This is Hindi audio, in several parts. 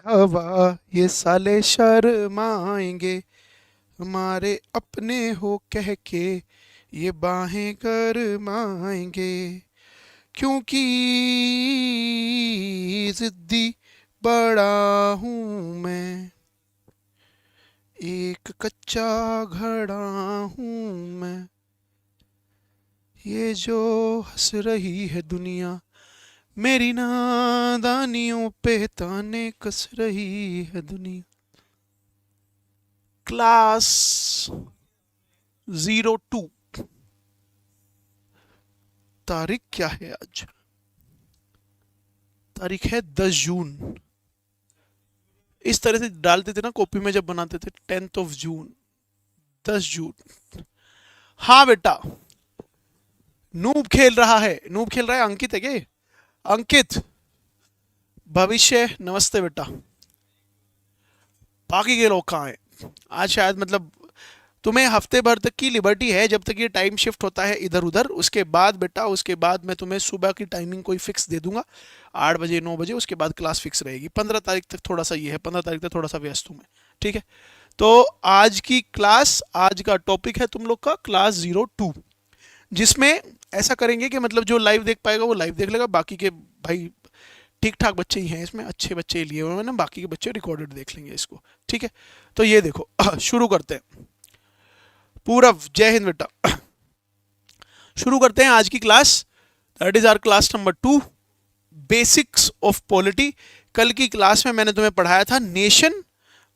हवा ये साले शर्माएंगे, हमारे अपने हो कह के ये बाहें गरमाएंगे, क्योंकि जिद्दी बड़ा हूँ मैं, एक कच्चा घड़ा हूँ मैं, ये जो हंस रही है दुनिया मेरी नादानियों पे ताने कस रही है दुनिया। क्लास 02। तारीख क्या है आज? तारीख है 10 जून। इस तरह से डालते थे ना कॉपी में जब बनाते थे, 10 जून, 10 जून। हाँ बेटा, नूब खेल रहा है, नूब खेल रहा है। अंकित है क्या? अंकित, भविष्य नमस्ते बेटा। बाकी के लोग कहाँ हैं? आज शायद मतलब तुम्हें हफ्ते भर तक की लिबर्टी है, जब तक ये टाइम शिफ्ट होता है इधर उधर। उसके बाद बेटा, उसके बाद मैं तुम्हें सुबह की टाइमिंग कोई फिक्स दे दूंगा, 8 बजे 9 बजे। उसके बाद क्लास फिक्स रहेगी। 15 तारीख तक थोड़ा सा ये है, 15 तारीख तक थोड़ा सा व्यस्त हूँ मैं। ठीक है, तो आज की क्लास, आज का टॉपिक है तुम लोग का क्लास 02, जिसमें ऐसा करेंगे कि मतलब जो लाइव देख पाएगा वो लाइव देख लेगा। बाकी के भाई ठीक ठाक बच्चे ही हैं इसमें, अच्छे बच्चे ही लिए हुए हैं ना, बाकी के बच्चे रिकॉर्डेड देख लेंगे इसको। ठीक है, तो ये देखो शुरू करते हैं। पूरब, जय हिंद बेटा। शुरू करते हैं आज की class. That is our class number 2, basics of polity. कल की क्लास में मैंने तुम्हें पढ़ाया था nation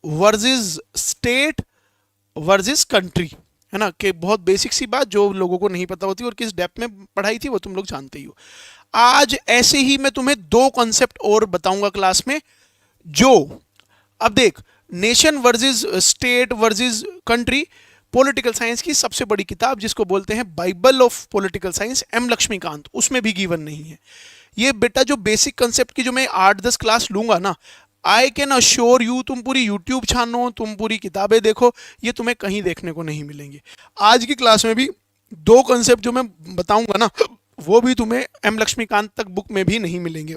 versus state versus country, है ना, कि बहुत बेसिक सी बात जो लोगों को नहीं पता होती और किस डेप्थ में पढ़ाई थी वो तुम लोग जानते ही हो। आज ऐसे ही मैं तुम्हें दो कॉन्सेप्ट और बताऊंगा क्लास में, जो, अब देख, nation versus state versus country, political science की सबसे बड़ी किताब जिसको बोलते हैं Bible of political science, M Laxmikanth, उसमें भी गिवन नहीं है। ये बेटा जो बेसिक कंसेप्ट की जो मैं 8-10 क्लास लूंगा ना, आई कैन अश्योर यू, तुम पूरी यूट्यूब छानो, तुम पूरी किताबें देखो, ये तुम्हें कहीं देखने को नहीं मिलेंगे। आज की क्लास में भी दो कंसेप्ट जो मैं बताऊंगा ना, वो भी तुम्हें एम लक्ष्मीकांत तक बुक में भी नहीं मिलेंगे।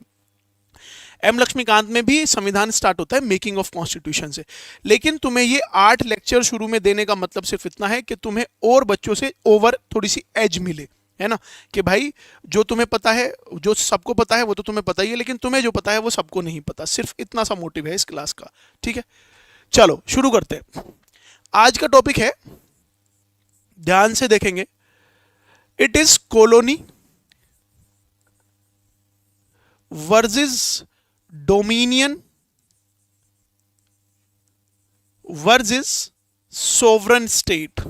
एम लक्ष्मीकांत में भी संविधान स्टार्ट होता है मेकिंग ऑफ कॉन्स्टिट्यूशन से। लेकिन तुम्हें ये 8 लेक्चर शुरू में देने का मतलब सिर्फ इतना है कि तुम्हें और बच्चों से ओवर थोड़ी सी एज मिले, है ना, कि भाई जो तुम्हें पता है, जो सबको पता है वो तो तुम्हें पता ही है, लेकिन तुम्हें जो पता है वो सबको नहीं पता। सिर्फ इतना सा मोटिव है इस क्लास का। ठीक है, चलो शुरू करते हैं। आज का टॉपिक है, ध्यान से देखेंगे, it is colony versus dominion versus sovereign state.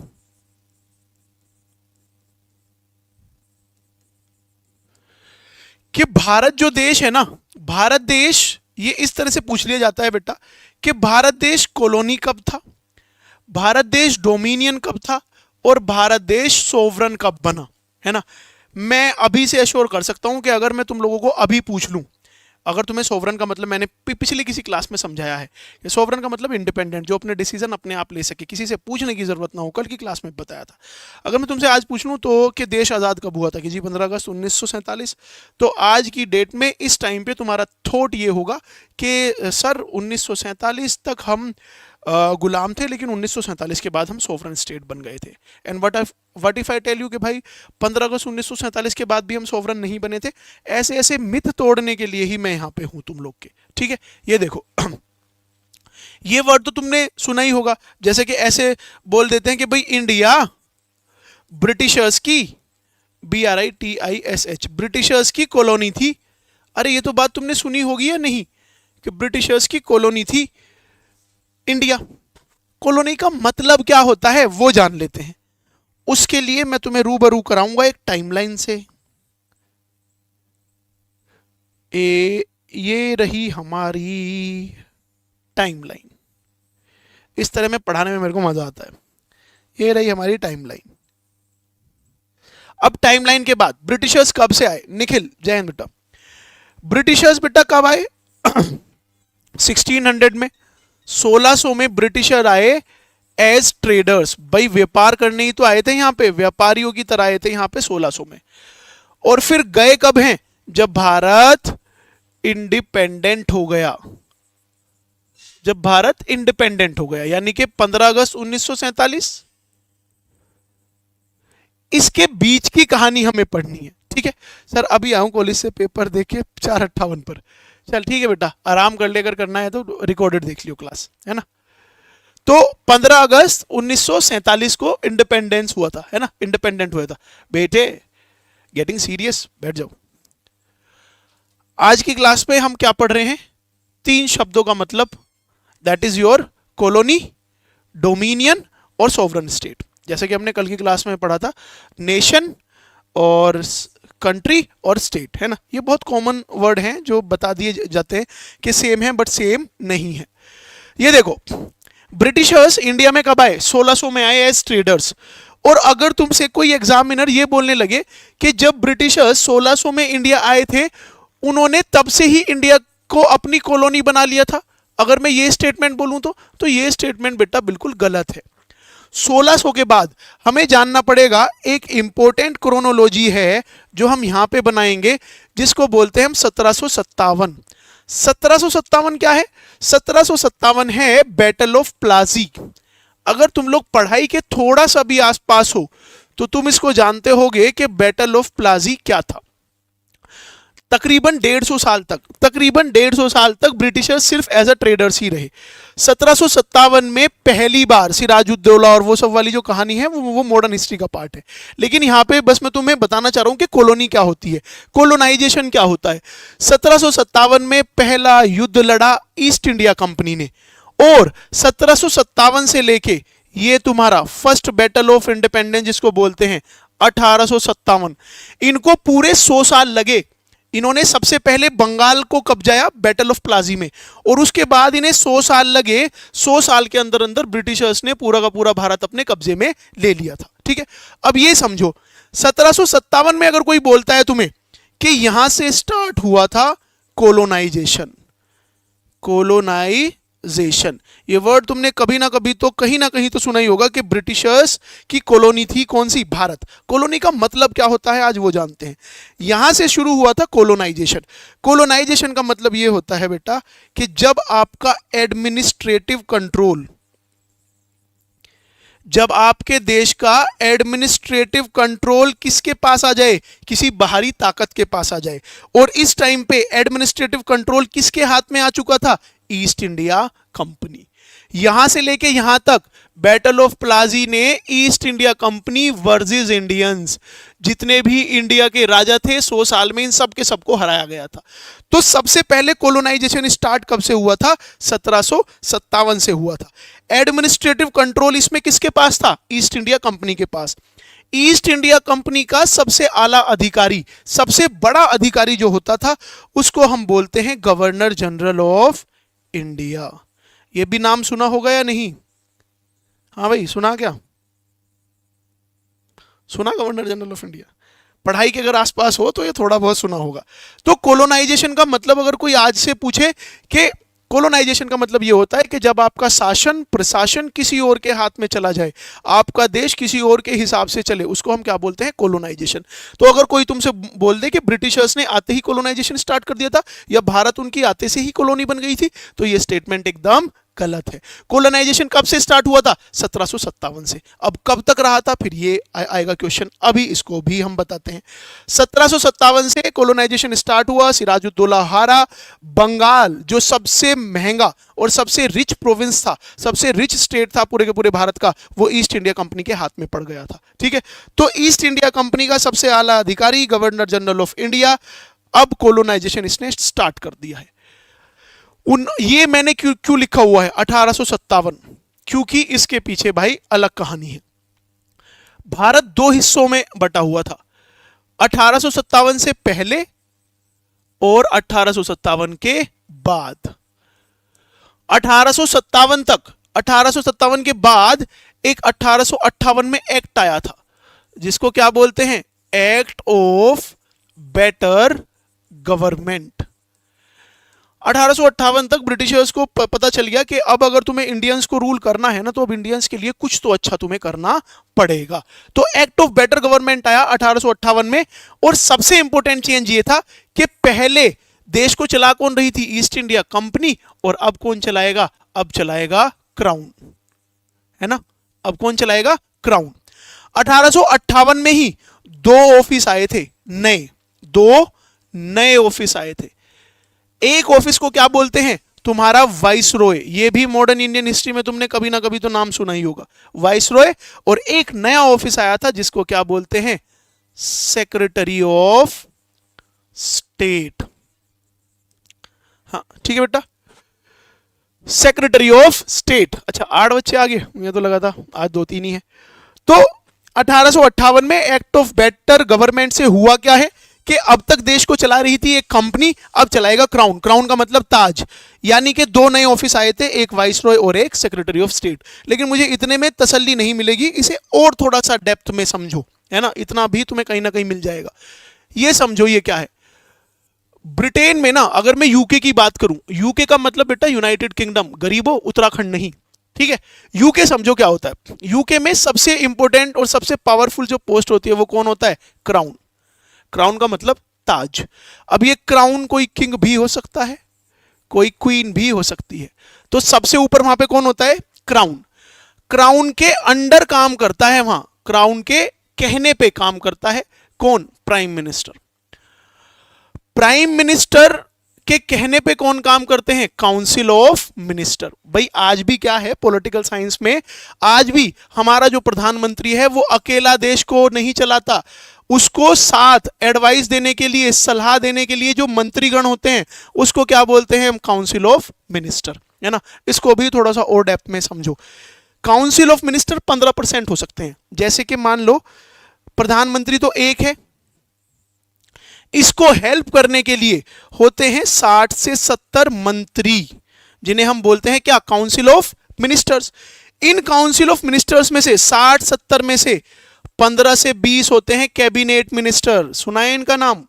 कि भारत जो देश है ना, भारत देश, ये इस तरह से पूछ लिया जाता है बेटा कि भारत देश कॉलोनी कब था, भारत देश डोमिनियन कब था, और भारत देश सोवरन कब बना, है ना। मैं अभी से अश्योर कर सकता हूं कि अगर मैं तुम लोगों को अभी पूछ लूं, अगर तुम्हें सोवरन का मतलब, मैंने पिछले किसी क्लास में समझाया है कि सोवरन का मतलब इंडिपेंडेंट, जो अपने डिसीजन अपने आप ले सके, किसी से पूछने की जरूरत ना हो, कल की क्लास में बताया था। अगर मैं तुमसे आज पूछ लूं तो कि देश आज़ाद कब हुआ था, कि जी 15 अगस्त 1947, तो आज की डेट में इस टाइम पे तुम्हारा थॉट ये होगा कि सर 1947 तक हम गुलाम थे, लेकिन 1947 के बाद हम सोवरन स्टेट बन गए थे। And what if I tell you कि भाई 15 अगस्त 1947 के बाद भी हम सोवरन नहीं बने थे। ऐसे ऐसे मिथ तोड़ने के लिए ही मैं यहाँ पे हूँ तुम लोग के। ठीक है, ये देखो ये वर्ड तो तुमने सुना ही होगा, जैसे कि ऐसे बोल देते हैं कि भाई इंडिया ब्रिटिशर्स की, BRITISH, ब्रिटिशर्स की कॉलोनी थी। अरे ये तो बात तुमने सुनी होगी या नहीं, कि ब्रिटिशर्स की कॉलोनी थी इंडिया। कॉलोनी का मतलब क्या होता है वो जान लेते हैं। उसके लिए मैं तुम्हें रूबरू कराऊंगा एक टाइमलाइन से। ये रही हमारी टाइमलाइन। इस तरह में पढ़ाने में मेरे को मजा आता है। ये रही हमारी टाइमलाइन। अब टाइमलाइन के बाद ब्रिटिशर्स कब से आए? निखिल, जय हिंद बेटा। ब्रिटिशर्स बेटा कब आए? 1600 में, 1600 में ब्रिटिशर आए एज ट्रेडर्स। भाई व्यापार करने ही तो आए थे यहाँ पे, व्यापारियों की तरह आए थे यहाँ पे 1600 में। और फिर गए कब हैं? जब भारत इंडिपेंडेंट हो गया। जब भारत इंडिपेंडेंट हो गया, यानी कि 15 अगस्त 1947। इसके बीच की कहानी हमें पढ़नी है, ठीक है। सर अभी आऊं कॉलेज से, पेपर देखे 4:58 पर। चल ठीक है बेटा, आराम कर लेकर करना है तो रिकॉर्डेड देख लियो क्लास, है ना। तो 15 अगस्त 1947 को इंडिपेंडेंस हुआ था, है ना, इंडिपेंडेंट हुआ था। बेटे गेटिंग सीरियस, बैठ जाओ। आज की क्लास में हम क्या पढ़ रहे हैं? 3 शब्दों का मतलब, that is your colony, dominion और सॉवरन स्टेट। जैसे कि हमने कल की क्लास में पढ़ा था, नेशन और कंट्री और स्टेट, है ना। ये बहुत कॉमन वर्ड हैं जो बता दिए जाते हैं कि सेम है, बट सेम नहीं है। ये देखो, ब्रिटिशर्स इंडिया में कब आए? 1600 में आए एज ट्रेडर्स। और अगर तुमसे कोई एग्जामिनर ये बोलने लगे कि जब ब्रिटिशर्स 1600 में इंडिया आए थे, उन्होंने तब से ही इंडिया को अपनी कॉलोनी बना लिया था, अगर मैं ये स्टेटमेंट बोलूं तो ये स्टेटमेंट बेटा बिल्कुल गलत है। 1600 के बाद हमें जानना पड़ेगा, एक इंपॉर्टेंट क्रोनोलॉजी है जो हम यहां पे बनाएंगे, जिसको बोलते हैं हम 1757। 1757 क्या है? 1757 है बैटल ऑफ प्लाजी। अगर तुम लोग पढ़ाई के थोड़ा सा भी आसपास हो तो तुम इसको जानते होगे कि बैटल ऑफ प्लाजी क्या था। तकरीबन 150 साल तक ब्रिटिशर्स सिर्फ एज अ ट्रेडर्स ही रहे। 1757 में पहली बार सिराजुद्दौला और वो सब वाली जो कहानी है वो मॉडर्न हिस्ट्री का पार्ट है, लेकिन यहाँ पे बस मैं तुम्हें बताना चाह रहा हूँ कि कॉलोनी क्या होती है, कॉलोनाइजेशन क्या होता है। 1757 में पहला युद्ध लड़ा ईस्ट इंडिया कंपनी ने, और 1757 से लेके ये तुम्हारा फर्स्ट बैटल ऑफ इंडिपेंडेंस जिसको बोलते हैं 1857, इनको पूरे 100 साल लगे। इन्होंने सबसे पहले बंगाल को कब्जाया बैटल ऑफ प्लाजी में, और उसके बाद इन्हें 100 साल लगे। 100 साल के अंदर अंदर ब्रिटिशर्स ने पूरा का पूरा भारत अपने कब्जे में ले लिया था, ठीक है। अब ये समझो, 1757 में अगर कोई बोलता है तुम्हें कि यहां से स्टार्ट हुआ था कोलोनाइजेशन, ये वर्ड तुमने कभी ना कभी तो कहीं ना कहीं तो सुना ही होगा कि ब्रिटिशर्स की कॉलोनी थी कौन सी? भारत। कॉलोनी का मतलब क्या होता है आज वो जानते हैं। यहां से शुरू हुआ था कोलोनाइजेशन। कोलोनाइजेशन का मतलब ये होता है बेटा कि जब आपका एडमिनिस्ट्रेटिव कंट्रोल, जब आपके देश का एडमिनिस्ट्रेटिव कंट्रोल किसके पास आ जाए? किसी बाहरी ताकत के पास आ जाए। और इस टाइम पे एडमिनिस्ट्रेटिव कंट्रोल किसके हाथ में आ चुका था? East India company. यहां से लेके यहां तक बैटल ऑफ प्लाजी ने east India company versus Indians, जितने भी इंडिया के राजा थे 100 साल में, इन सब के सबको हराया गया था। तो सबसे पहले कोलोनाइजेशन स्टार्ट कब से हुआ था? 1757 से हुआ था। एडमिनिस्ट्रेटिव कंट्रोल इसमें किसके पास था? ईस्ट इंडिया कंपनी के पास। ईस्ट इंडिया कंपनी का सबसे आला अधिकारी, सबसे बड़ा अधिकारी जो होता था, उसको हम बोलते हैं गवर्नर जनरल ऑफ इंडिया। ये भी नाम सुना होगा या नहीं? हाँ भाई, सुना क्या? सुना गवर्नर जनरल ऑफ इंडिया? पढ़ाई के अगर आसपास हो तो ये थोड़ा बहुत सुना होगा। तो कोलोनाइजेशन का मतलब अगर कोई आज से पूछे कि कोलोनाइजेशन का मतलब ये होता है कि जब आपका शासन प्रशासन किसी और के हाथ में चला जाए, आपका देश किसी और के हिसाब से चले, उसको हम क्या बोलते हैं? कोलोनाइजेशन। तो अगर कोई तुमसे बोल दे कि ब्रिटिशर्स ने आते ही कोलोनाइजेशन स्टार्ट कर दिया था या भारत उनकी आते से ही कॉलोनी बन गई थी, तो ये स्टेटमेंट एकदम गलत है। कोलोनाइजेशन कब से स्टार्ट हुआ था? 1757 से। अब कब तक रहा था? फिर ये आएगा क्वेश्चन, अभी इसको भी हम बताते हैं। 1757 से कोलोनाइजेशन स्टार्ट हुआ, सिराजुद्दौला हारा। बंगाल जो सबसे महंगा और सबसे रिच प्रोविंस था, सबसे रिच स्टेट था पूरे के पूरे भारत का, वो ईस्ट इंडिया कंपनी के हाथ में पड़ गया था, ठीक है। तो ईस्ट इंडिया कंपनी का सबसे आला अधिकारी गवर्नर जनरल ऑफ इंडिया, अब कोलोनाइजेशन इसने स्टार्ट कर दिया है। ये मैंने क्यों लिखा हुआ है 1857? क्योंकि इसके पीछे भाई अलग कहानी है। भारत 2 हिस्सों में बटा हुआ था, 1857 से पहले और 1857 के बाद। 1857 तक, 1857 के बाद एक 1858 में एक्ट आया था, जिसको क्या बोलते हैं? Act of better government. 1858 तक ब्रिटिशर्स को पता चल गया कि अब अगर तुम्हें इंडियंस को रूल करना है ना, तो अब इंडियंस के लिए कुछ तो अच्छा तुम्हें करना पड़ेगा। तो एक्ट ऑफ बेटर गवर्नमेंट आया 1858 में। और सबसे इंपॉर्टेंट चेंज ये था कि पहले देश को चला कौन रही थी? East India Company. और अब कौन चलाएगा? अब चलाएगा क्राउन, है ना? अब कौन चलाएगा? क्राउन। 1858 में ही दो ऑफिस आए थे नए, दो नए ऑफिस आए थे। एक ऑफिस को क्या बोलते हैं? तुम्हारा वाइसरॉय। ये भी मॉडर्न इंडियन हिस्ट्री में तुमने कभी ना कभी तो नाम सुना ही होगा, वाइसरॉय। और एक नया ऑफिस आया था जिसको क्या बोलते हैं? Secretary of state. हाँ ठीक है बेटा, सेक्रेटरी ऑफ स्टेट। अच्छा 8 बच्चे आ गए, मुझे तो लगा था आज 2-3 ही है। तो 1858 में एक्ट ऑफ बेटर गवर्नमेंट से हुआ क्या है कि अब तक देश को चला रही थी एक कंपनी, अब चलाएगा क्राउन। क्राउन का मतलब ताज। यानी कि दो नए ऑफिस आए थे, एक वाइसरॉय और एक सेक्रेटरी ऑफ स्टेट। लेकिन मुझे इतने में तसल्ली नहीं मिलेगी, इसे और थोड़ा सा डेप्थ में समझो, है ना? इतना भी तुम्हें कहीं ना कहीं मिल जाएगा। ये समझो ये क्या है। ब्रिटेन में ना, अगर मैं यूके की बात करूं, यूके का मतलब बेटा यूनाइटेड किंगडम, गरीबों उत्तराखंड नहीं, ठीक है? यूके समझो क्या होता है। यूके में सबसे इंपॉर्टेंट और सबसे पावरफुल जो पोस्ट होती है वो कौन होता है? क्राउन। क्राउन का मतलब ताज। अब ये क्राउन कोई किंग भी हो सकता है, कोई क्वीन भी हो सकती है। तो सबसे ऊपर वहां पे कौन होता है? क्राउन। क्राउन के अंडर काम करता है, वहां क्राउन के कहने पे काम करता है कौन? Prime minister. प्राइम मिनिस्टर के कहने पे कौन काम करते हैं? Council of minister. भाई आज भी क्या है पॉलिटिकल साइंस में, आज भी हमारा जो प्रधानमंत्री है वो अकेला देश को नहीं चलाता, उसको साथ एडवाइस देने के लिए, सलाह देने के लिए जो मंत्रीगण होते हैं उसको क्या बोलते हैं? हम काउंसिल ऑफ मिनिस्टर, है ना? इसको भी थोड़ा सा और डेप्थ में समझो। काउंसिल ऑफ मिनिस्टर 15% हो सकते हैं। जैसे कि मान लो प्रधानमंत्री तो एक है, इसको हेल्प करने के लिए होते हैं 60 से 70 मंत्री, जिन्हें हम बोलते हैं क्या? Council of ministers. In council of ministers में से 60-70 में से 15 से 20 होते हैं कैबिनेट मिनिस्टर। सुना है इनका नाम?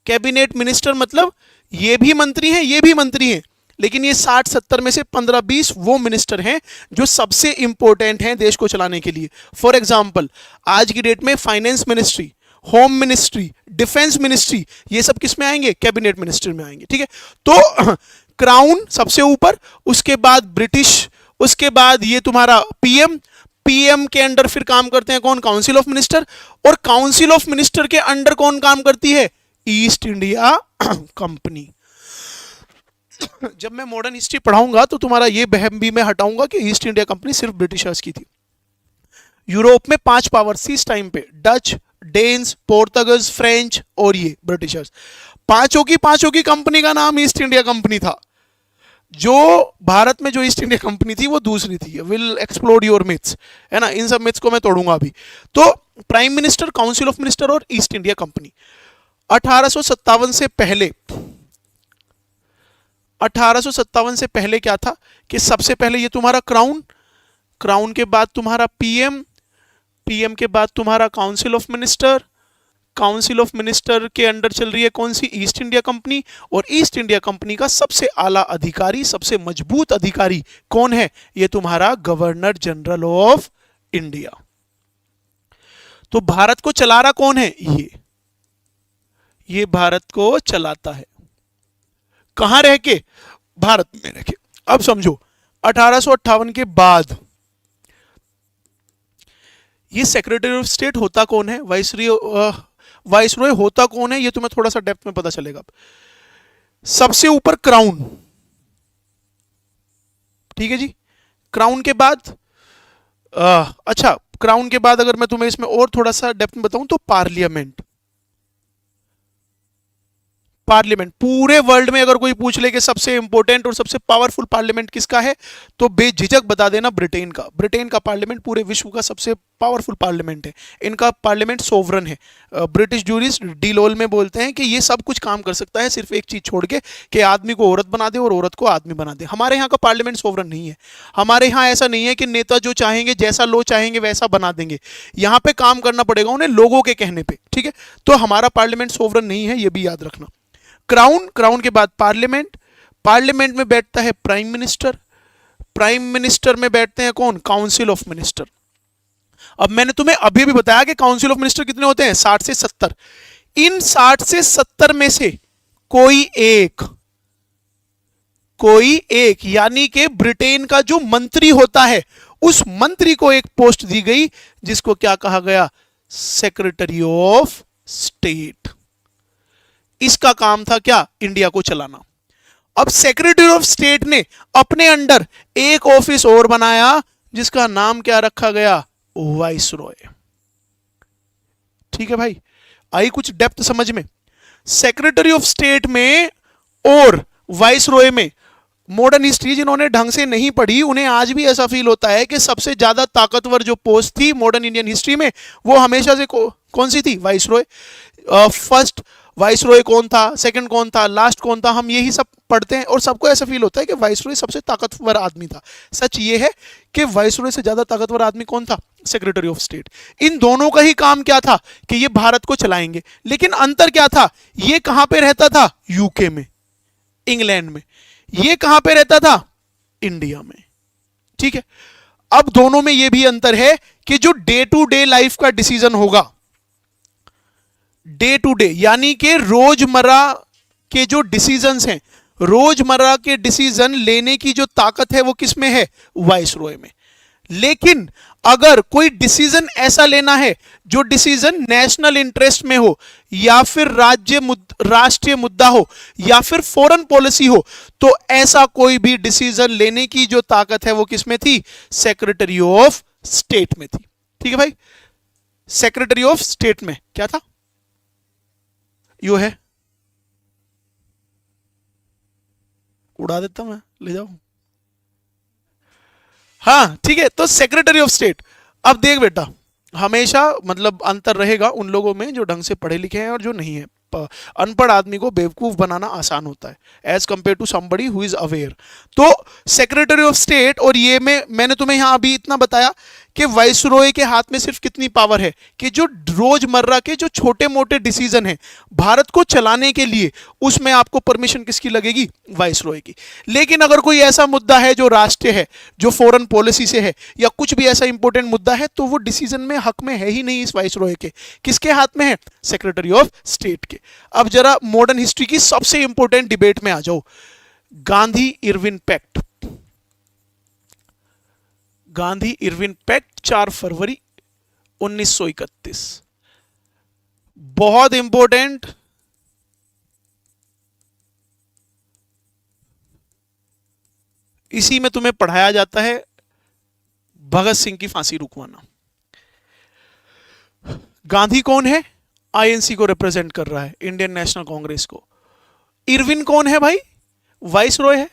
कैबिनेट मिनिस्टर मतलब ये भी मंत्री हैं, ये भी मंत्री हैं, लेकिन ये 60-70 में से 15-20 वो मिनिस्टर हैं जो सबसे इंपॉर्टेंट हैं देश को चलाने के लिए। फॉर एग्जाम्पल आज की डेट में finance ministry, home ministry, defence ministry, ये सब किस में आएंगे? कैबिनेट मिनिस्टर में आएंगे, ठीक है? तो क्राउन सबसे ऊपर, उसके बाद ब्रिटिश, उसके बाद ये तुम्हारा पीएम, पीएम के अंडर फिर काम करते हैं कौन? Council of minister. और काउंसिल ऑफ मिनिस्टर के अंडर कौन काम करती है? East India company. जब मैं मॉडर्न हिस्ट्री पढ़ाऊंगा तो तुम्हारा ये बहम भी मैं हटाऊंगा कि ईस्ट इंडिया कंपनी सिर्फ ब्रिटिशर्स की थी। यूरोप में 5 पावर्स थी इस टाइम पे, डच, डेन्स, पोर्तुगीज, फ्रेंच और ये ब्रिटिशर्स। पांचों की कंपनी का नाम ईस्ट इंडिया कंपनी था। जो भारत में जो ईस्ट इंडिया कंपनी थी वो दूसरी थी। विल एक्सप्लोड योर मिथ्स, है ना? इन सब मिथ्स को मैं तोड़ूंगा अभी। तो prime minister, council of minister और ईस्ट इंडिया कंपनी। 1857 से पहले, 1857 से पहले क्या था कि सबसे पहले ये तुम्हारा क्राउन, क्राउन के बाद तुम्हारा पीएम, पीएम के बाद तुम्हारा council of minister, council of minister के अंडर चल रही है कौन सी? East India Company. और ईस्ट इंडिया कंपनी का सबसे आला अधिकारी, सबसे मजबूत अधिकारी कौन है? ये तुम्हारा गवर्नर जनरल ऑफ इंडिया। तो भारत को चला रहा कौन है? ये भारत को चलाता है। कहां रह के? भारत में रह के। अब समझो 1858 के बाद ये सेक्रेटरी ऑफ स्टेट होता कौन है? वाइसरॉय होता कौन है? ये तुम्हें थोड़ा सा डेप्थ में पता चलेगा। सबसे ऊपर क्राउन, ठीक है जी। क्राउन के बाद अच्छा, क्राउन के बाद अगर मैं तुम्हें इसमें और थोड़ा सा डेप्थ में बताऊं तो पार्लियामेंट। पार्लियामेंट पूरे वर्ल्ड में अगर कोई पूछ ले कि सबसे इंपॉर्टेंट और सबसे पावरफुल पार्लियामेंट किसका है, तो बेझिझक बता देना ब्रिटेन का। ब्रिटेन का पार्लियामेंट पूरे विश्व का सबसे पावरफुल पार्लियामेंट है। इनका पार्लियामेंट सोवरन है। ब्रिटिश जूरिस्ट डीलोल में बोलते हैं कि ये सब कुछ काम कर सकता है, सिर्फ एक चीज छोड़ के कि आदमी को औरत बना दे और औरत को आदमी बना दे। हमारे यहाँ का पार्लियामेंट सोवरन नहीं है। हमारे यहाँ ऐसा नहीं है कि नेता जो चाहेंगे, जैसा लो चाहेंगे वैसा बना देंगे। यहाँ पे काम करना पड़ेगा उन्हें लोगों के कहने पे, ठीक है? तो हमारा पार्लियामेंट सोवरन नहीं है, ये भी याद रखना। क्राउन, क्राउन के बाद पार्लियामेंट, पार्लियामेंट में बैठता है प्राइम मिनिस्टर, प्राइम मिनिस्टर में बैठते हैं कौन? Council of minister. अब मैंने तुम्हें अभी भी बताया कि काउंसिल ऑफ मिनिस्टर कितने होते हैं? 60 से 70। इन 60 से 70 में से कोई एक, कोई एक, यानी कि ब्रिटेन का जो मंत्री होता है उस मंत्री को एक पोस्ट दी गई जिसको क्या कहा गया, सेक्रेटरी ऑफ स्टेट। इसका काम था क्या, इंडिया को चलाना। अब सेक्रेटरी ऑफ स्टेट ने अपने अंडर एक ऑफिस और बनाया जिसका नाम क्या रखा गया, वाइसरॉय। ठीक है भाई, आई कुछ डेप्थ समझ में। सेक्रेटरी ऑफ स्टेट में और वाइसरॉय में मॉडर्न हिस्ट्री जिन्होंने ढंग से नहीं पढ़ी उन्हें आज भी ऐसा फील होता है कि सबसे ज्यादा ताकतवर जो पोस्ट थी मॉडर्न इंडियन हिस्ट्री में वो हमेशा से कौन सी थी, वाइसरॉय। फर्स्ट वाइसरॉय कौन था, सेकंड कौन था, लास्ट कौन था, हम यही सब पढ़ते हैं और सबको ऐसा फील होता है कि वाइसरॉय सबसे ताकतवर आदमी था। सच ये है कि वाइसरॉय से ज्यादा ताकतवर आदमी कौन था, सेक्रेटरी ऑफ स्टेट। इन दोनों का ही काम क्या था कि ये भारत को चलाएंगे, लेकिन अंतर क्या था, ये कहां पे रहता था, यूके में, इंग्लैंड में, ये कहां पे रहता था, इंडिया में। ठीक है, अब दोनों में यह भी अंतर है कि जो डे टू डे लाइफ का डिसीजन होगा, डे टू डे यानी कि रोजमर्रा के जो डिसीजंस हैं, रोजमर्रा के डिसीजन लेने की जो ताकत है वो किस में है, वाइसरॉय में। लेकिन अगर कोई डिसीजन ऐसा लेना है जो डिसीजन नेशनल इंटरेस्ट में हो या फिर राष्ट्रीय मुद्दा हो या फिर फॉरेन पॉलिसी हो, तो ऐसा कोई भी डिसीजन लेने की जो ताकत है वो किस में थी, सेक्रेटरी ऑफ स्टेट में थी। ठीक है भाई, सेक्रेटरी ऑफ स्टेट में क्या था, यो है, उड़ा देता मैं, ले जाओ। हाँ ठीक है, तो सेक्रेटरी ऑफ स्टेट। अब देख बेटा, हमेशा मतलब अंतर रहेगा उन लोगों में जो ढंग से पढ़े लिखे हैं और जो नहीं है। अनपढ़ आदमी को बेवकूफ बनाना आसान होता है as compare to somebody who is aware. तो सेक्रेटरी ऑफ स्टेट, और ये मैंने तुम्हें यहां अभी इतना बताया कि वाइसरॉय के हाथ में सिर्फ कितनी पावर है कि जो रोजमर्रा के जो छोटे मोटे डिसीजन हैं भारत को चलाने के लिए, उसमें आपको परमिशन किसकी लगेगी, वाइसरॉय की। लेकिन अगर कोई ऐसा मुद्दा है जो राष्ट्रीय है, जो फॉरेन पॉलिसी से है, या कुछ भी ऐसा इंपॉर्टेंट मुद्दा है, तो वो डिसीजन में हक में है ही नहीं इस वाइसरॉय के। किसके हाथ में है, सेक्रेटरी ऑफ स्टेट के। अब जरा मॉडर्न हिस्ट्री की सबसे इंपॉर्टेंट डिबेट में आ जाओ, Gandhi Irwin pact. Gandhi Irwin pact 4 फरवरी 1931, बहुत इंपॉर्टेंट। इसी में तुम्हें पढ़ाया जाता है भगत सिंह की फांसी रुकवाना। गांधी कौन है, आईएनसी को रिप्रेजेंट कर रहा है, इंडियन नेशनल कांग्रेस को। इरविन कौन है भाई, वाइसरॉय है।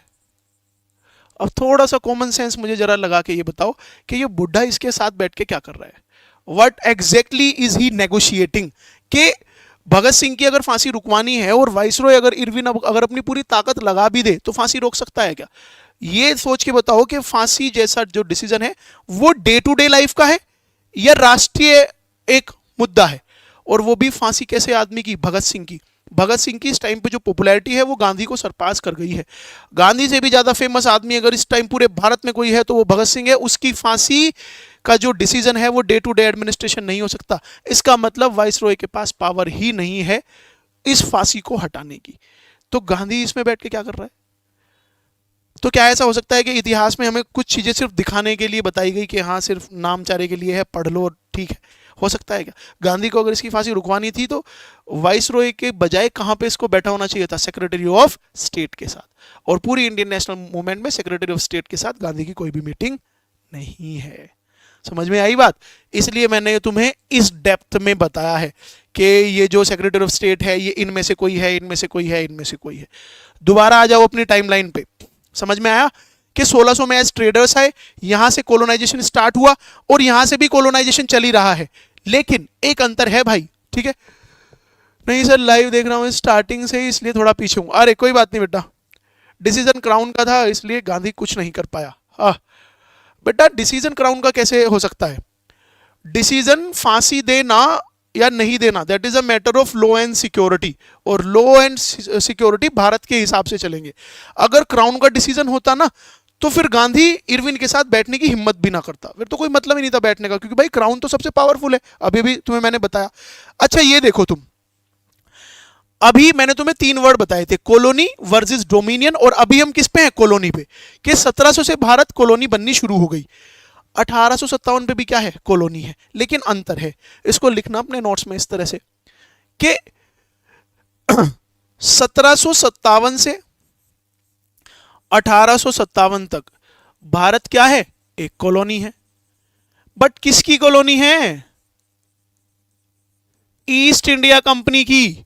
अब थोड़ा सा कॉमन सेंस मुझे जरा लगा के ये बताओ कि ये बुढ़ा इसके साथ बैठ के क्या कर रहा है, what exactly is he negotiating. कि भगत सिंह की अगर फांसी रुकवानी है और वाइसरॉय अगर इरविन अगर अपनी पूरी ताकत लगा भी दे तो फांसी रोक सकता है क्या। ये सोच के बताओ कि फांसी जैसा जो डिसीजन है वो डे टू डे लाइफ का है या राष्ट्रीय एक मुद्दा है, और वो भी फांसी कैसे आदमी की, भगत सिंह की। भगत सिंह की इस टाइम पे जो पॉपुलैरिटी है वो गांधी को सरपास कर गई है। गांधी से भी ज्यादा फेमस आदमी अगर इस टाइम पूरे भारत में कोई है तो वो भगत सिंह है। उसकी फांसी का जो डिसीजन है वो डे टू डे एडमिनिस्ट्रेशन नहीं हो सकता। इसका मतलब वाइसरॉय के पास पावर ही नहीं है इस फांसी को हटाने की। तो गांधी इसमें बैठ के क्या कर रहा है। तो क्या ऐसा हो सकता है कि इतिहास में हमें कुछ चीजें सिर्फ दिखाने के लिए बताई गई कि हाँ सिर्फ नामचारे के लिए है, पढ़ लो ठीक है, हो सकता है क्या। गांधी को अगर इसकी फांसी रुकवानी थी तो वाइसरॉय के बजाय कहां पे इसको बैठा होना चाहिए था, सेक्रेटरी ऑफ स्टेट के साथ। और पूरी इंडियन नेशनल मूवमेंट में सेक्रेटरी ऑफ स्टेट के साथ गांधी की कोई भी मीटिंग नहीं है। समझ में आई बात। इसलिए मैंने तुम्हें इस डेप्थ में बताया है कि ये जो सेक्रेटरी ऑफ स्टेट है ये इनमें से कोई है, इनमें से कोई है, इनमें से कोई है। दोबारा आ जाओ अपनी टाइमलाइन पे। समझ में आया कि 1600 में एज ट्रेडर्स आए, यहां से कोलोनाइजेशन स्टार्ट हुआ और यहां से भी कोलोनाइजेशन चल ही रहा है। लेकिन एक अंतर है भाई, ठीक है। नहीं सर लाइव देख रहा हूं स्टार्टिंग से इसलिए थोड़ा पीछे हूं। अरे कोई बात नहीं बेटा, डिसीजन क्राउन का था इसलिए गांधी कुछ नहीं कर पाया। बेटा डिसीजन क्राउन का कैसे हो सकता है। डिसीजन फांसी देना या नहीं देना that is a matter of law and security, और लॉ एंड सिक्योरिटी भारत के हिसाब से चलेंगे। अगर क्राउन का डिसीजन होता ना तो फिर गांधी इरविन के साथ बैठने की हिम्मत भी ना करता, फिर तो कोई मतलब ही नहीं था बैठने का, क्योंकि भाई क्राउन तो सबसे पावरफुल है, अभी भी तुम्हें मैंने बताया। अच्छा ये देखो तुम, अभी मैंने तुम्हें 3 वर्ड बताए थे, कॉलोनी वर्सेस डोमिनियन, और अभी हम किस पे हैं, कॉलोनी पे, कि 1700 से भारत कॉलोनी बननी शुरू हो गई। 1857 पे भी क्या है, कॉलोनी है, लेकिन अंतर है। इसको लिखना अपने नोट्स में इस तरह से कि 1757 से 1857 तक भारत क्या है, एक कॉलोनी है। बट किसकी कॉलोनी है, ईस्ट इंडिया कंपनी की,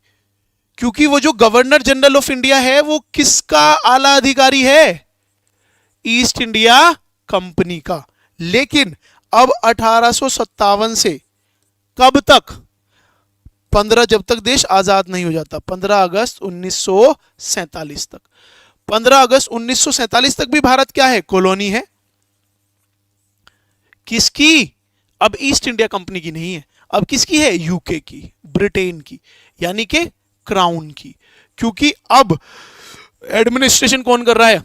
क्योंकि वो जो गवर्नर जनरल ऑफ इंडिया है वो किसका आला अधिकारी है, ईस्ट इंडिया कंपनी का। लेकिन अब 1857 से कब तक, 15, जब तक देश आजाद नहीं हो जाता, 15 अगस्त 1947 तक। 15 अगस्त 1947 तक भी भारत क्या है, कॉलोनी है। किसकी, अब ईस्ट इंडिया कंपनी की नहीं है, अब किसकी है, यूके की, ब्रिटेन की, यानी कि क्राउन की। क्योंकि अब एडमिनिस्ट्रेशन कौन कर रहा है,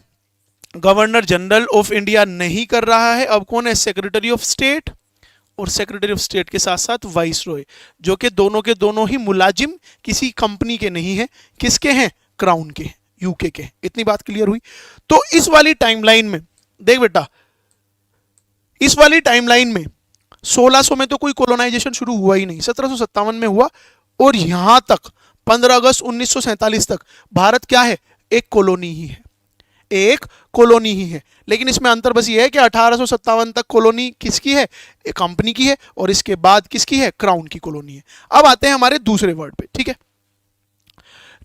गवर्नर जनरल ऑफ इंडिया नहीं कर रहा है, अब कौन है, सेक्रेटरी ऑफ स्टेट, और सेक्रेटरी ऑफ स्टेट के साथ साथ वाइस रॉय, जो कि दोनों के दोनों ही मुलाजिम किसी कंपनी के नहीं है, किसके हैं, क्राउन के, यूके के। इतनी बात क्लियर हुई। तो इस वाली टाइमलाइन में देख बेटा, इस वाली टाइमलाइन में 1600 में तो कोई कॉलोनाइजेशन शुरू हुआ ही नहीं, 1757 में हुआ, और यहां तक 15 अगस्त 1947 तक भारत क्या है, एक कॉलोनी ही है, एक कॉलोनी ही है। लेकिन इसमें अंतर बस ये है कि 1857 तक कॉलोनी किसकी है, एक कंपनी की है, और इसके बाद किसकी है, क्राउन की कॉलोनी है। अब आते हैं हमारे दूसरे वर्ड पे, ठीक है।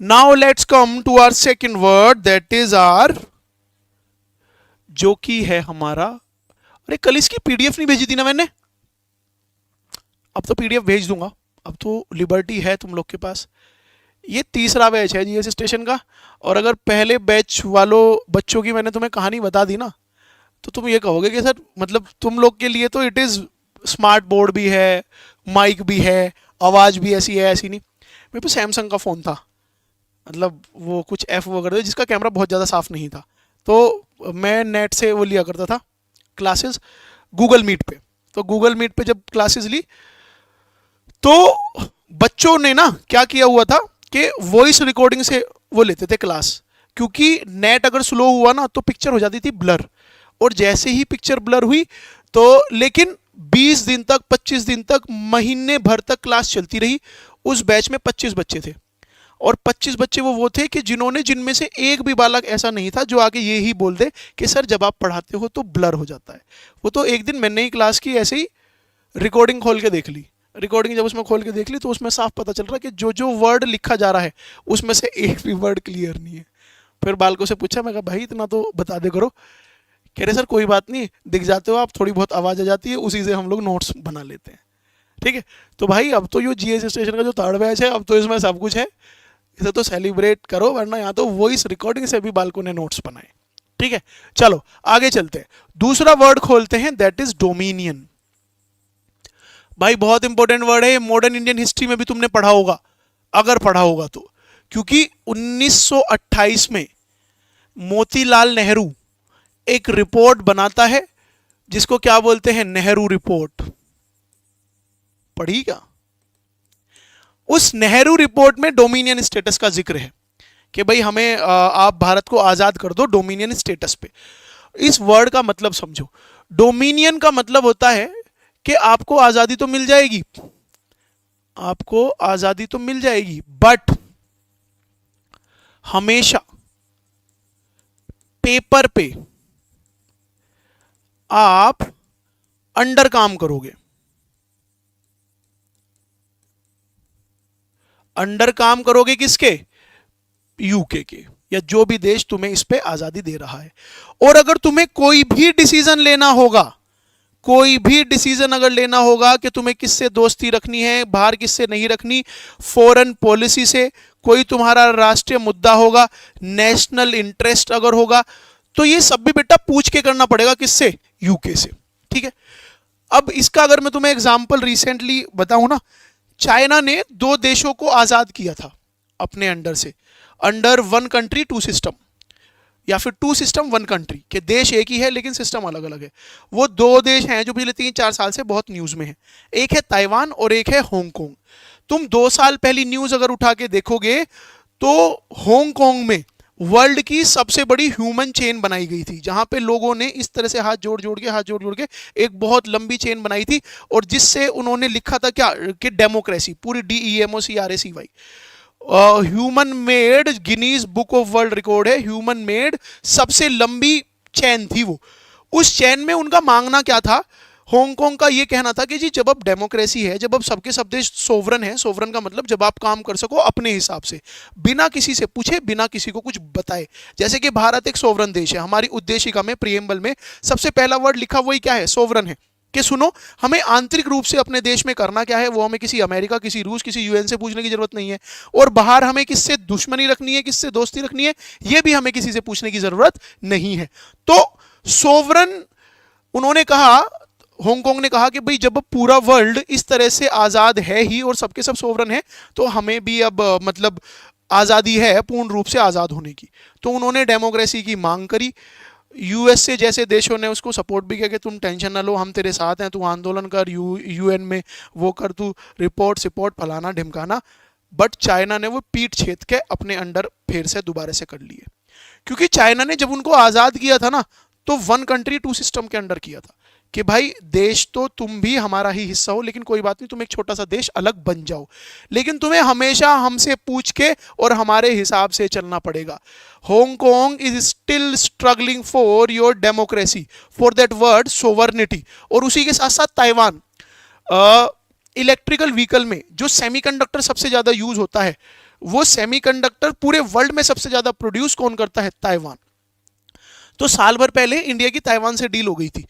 Now let's come to our second word, that is R, जो कि है हमारा, अरे कल इसकी पीडीएफ नहीं भेजी थी ना मैंने, अब तो पीडीएफ भेज दूंगा, अब तो लिबर्टी है तुम लोग के पास। ये तीसरा बैच है जीएस स्टेशन का, और अगर पहले बैच वालों बच्चों की मैंने तुम्हें कहानी बता दी ना, तो तुम ये कहोगे कि सर मतलब तुम लोग के लिए तो इट इज़ स्मार्ट बोर्ड भी है, माइक भी है, आवाज़ भी ऐसी है, ऐसी नहीं। मेरे पास सैमसंग का फ़ोन था, मतलब वो कुछ एफ वगैरह, जिसका कैमरा बहुत ज़्यादा साफ़ नहीं था, तो मैं नेट से वो लिया करता था क्लासेस गूगल मीट पे। तो गूगल मीट पे जब क्लासेस ली, तो बच्चों ने ना क्या किया हुआ था कि वॉइस रिकॉर्डिंग से वो लेते थे क्लास, क्योंकि नेट अगर स्लो हुआ ना तो पिक्चर हो जाती थी ब्लर, और जैसे ही पिक्चर ब्लर हुई तो, लेकिन 20 दिन तक, 25 दिन तक, महीने भर तक क्लास चलती रही। उस बैच में 25 बच्चे थे, और 25 बच्चे वो थे कि जिनमें से एक भी बालक ऐसा नहीं था जो आगे ये ही बोल दे कि सर जब आप पढ़ाते हो तो ब्लर हो जाता है। वो तो एक दिन मैंने ही क्लास की ऐसे ही रिकॉर्डिंग खोल के देख ली, रिकॉर्डिंग जब उसमें खोल के देख ली तो उसमें साफ पता चल रहा है कि जो जो वर्ड लिखा जा रहा है उसमें से एक भी वर्ड क्लियर नहीं है। फिर बालकों से पूछा, मैं कहा भाई इतना तो बता दे करो। कह रहे सर कोई बात नहीं, दिख जाते हो आप, थोड़ी बहुत आवाज़ आ जाती है, उसी से हम लोग नोट्स बना लेते हैं। ठीक है, तो भाई अब तो ये जीएस स्टेशन का जो थर्ड बैच है, अब तो इसमें सब कुछ है, इसे तो सेलिब्रेट करो, वरना यहाँ तो वॉइस रिकॉर्डिंग से भी बालकों ने नोट्स बनाए। ठीक है, चलो आगे चलते हैं, दूसरा वर्ड खोलते हैं, दैट इज डोमिनियन। भाई बहुत इंपॉर्टेंट वर्ड है, मॉडर्न इंडियन हिस्ट्री में भी तुमने पढ़ा होगा, अगर पढ़ा होगा तो, क्योंकि 1928 में मोतीलाल नेहरू एक रिपोर्ट बनाता है जिसको क्या बोलते हैं, नेहरू रिपोर्ट। पढ़ी क्या? उस नेहरू रिपोर्ट में डोमिनियन स्टेटस का जिक्र है कि भाई हमें आप भारत को आजाद कर दो डोमिनियन स्टेटस पे। इस वर्ड का मतलब समझो, डोमिनियन का मतलब होता है कि आपको आजादी तो मिल जाएगी, आपको आजादी तो मिल जाएगी, बट हमेशा पेपर पे आप अंडर काम करोगे। अंडर काम करोगे किसके? यूके के, या जो भी देश तुम्हें इस पे आजादी दे रहा है। और अगर तुम्हें कोई भी डिसीजन लेना होगा, कोई भी डिसीजन अगर लेना होगा कि तुम्हें किससे दोस्ती रखनी है, बाहर किससे नहीं रखनी, फॉरेन पॉलिसी से कोई तुम्हारा राष्ट्रीय मुद्दा होगा, नेशनल इंटरेस्ट अगर होगा, तो ये सब भी बेटा पूछ के करना पड़ेगा, किससे? यूके से। ठीक है, अब इसका अगर मैं तुम्हें एग्जांपल रिसेंटली बताऊं ना, चाइना ने 2 देशों को आजाद किया था अपने अंडर से, अंडर 1 कंट्री 2 सिस्टम, या फिर 2 सिस्टम 1 कंट्री, के देश एक ही है लेकिन सिस्टम अलग अलग है। वो 2 देश हैं जो पिछले 3-4 साल से बहुत न्यूज में है, एक है ताइवान और एक है हांगकांग। तुम 2 साल पहली न्यूज अगर उठा के देखोगे तो हांगकांग में वर्ल्ड की सबसे बड़ी ह्यूमन चेन बनाई गई थी, जहां पे लोगों ने इस तरह से हाथ जोड़ जोड़ के एक बहुत लंबी चेन बनाई थी, और जिससे उन्होंने लिखा था क्या कि डेमोक्रेसी, पूरी DEMOCRACY, human made, Guinness book of world record है, ह्यूमन मेड सबसे लंबी चैन थी वो। उस चैन में उनका मांगना क्या था, हांगकांग का ये कहना था कि जी जब अब डेमोक्रेसी है, जब अब सबके सब देश सोवरन है, सोवरन का मतलब जब आप काम कर सको अपने हिसाब से, बिना किसी से पूछे, बिना किसी को कुछ बताए, जैसे कि भारत एक सोवरन देश है, हमारी उद्देशिका में, प्रियम्बल में सबसे पहला वर्ड लिखा वही क्या है, सोवरन है, कि सुनो हमें आंतरिक रूप से अपने देश में करना क्या है वो हमें किसी अमेरिका, किसी रूस, किसी यूएन से पूछने की जरूरत नहीं है, और बाहर हमें किससे दुश्मनी रखनी है, किससे दोस्ती रखनी है, ये भी हमें किसी से पूछने की जरूरत नहीं है। तो सोवरन, उन्होंने कहा, हांगकांग ने कहा कि भाई जब पूरा वर्ल्ड इस तरह से आज़ाद है ही और सबके सब सोवरन है, तो हमें भी अब मतलब आज़ादी है पूर्ण रूप से आज़ाद होने की। तो उन्होंने डेमोक्रेसी की मांग करी। यूएसए जैसे देशों ने उसको सपोर्ट भी किया कि तुम टेंशन ना लो, हम तेरे साथ हैं, तू आंदोलन कर, यूएन में वो कर, तू रिपोर्ट फलाना ढिमकाना। बट चाइना ने वो पीठ छेद के अपने अंडर फिर से दोबारा से कर लिए, क्योंकि चाइना ने जब उनको आज़ाद किया था ना, तो 1 कंट्री 2 सिस्टम के अंडर किया था, कि भाई देश तो तुम भी हमारा ही हिस्सा हो, लेकिन कोई बात नहीं, तुम एक छोटा सा देश अलग बन जाओ, लेकिन तुम्हें हमेशा हमसे पूछ के और हमारे हिसाब से चलना पड़ेगा। Hong Kong is still struggling for your democracy, for that word sovereignty. और उसी के साथ साथ ताइवान, इलेक्ट्रिकल व्हीकल में जो सेमीकंडक्टर सबसे ज्यादा यूज होता है, वो सेमीकंडक्टर पूरे वर्ल्ड में सबसे ज्यादा प्रोड्यूस कौन करता है, ताइवान। तो साल भर पहले इंडिया की ताइवान से डील हो गई थी,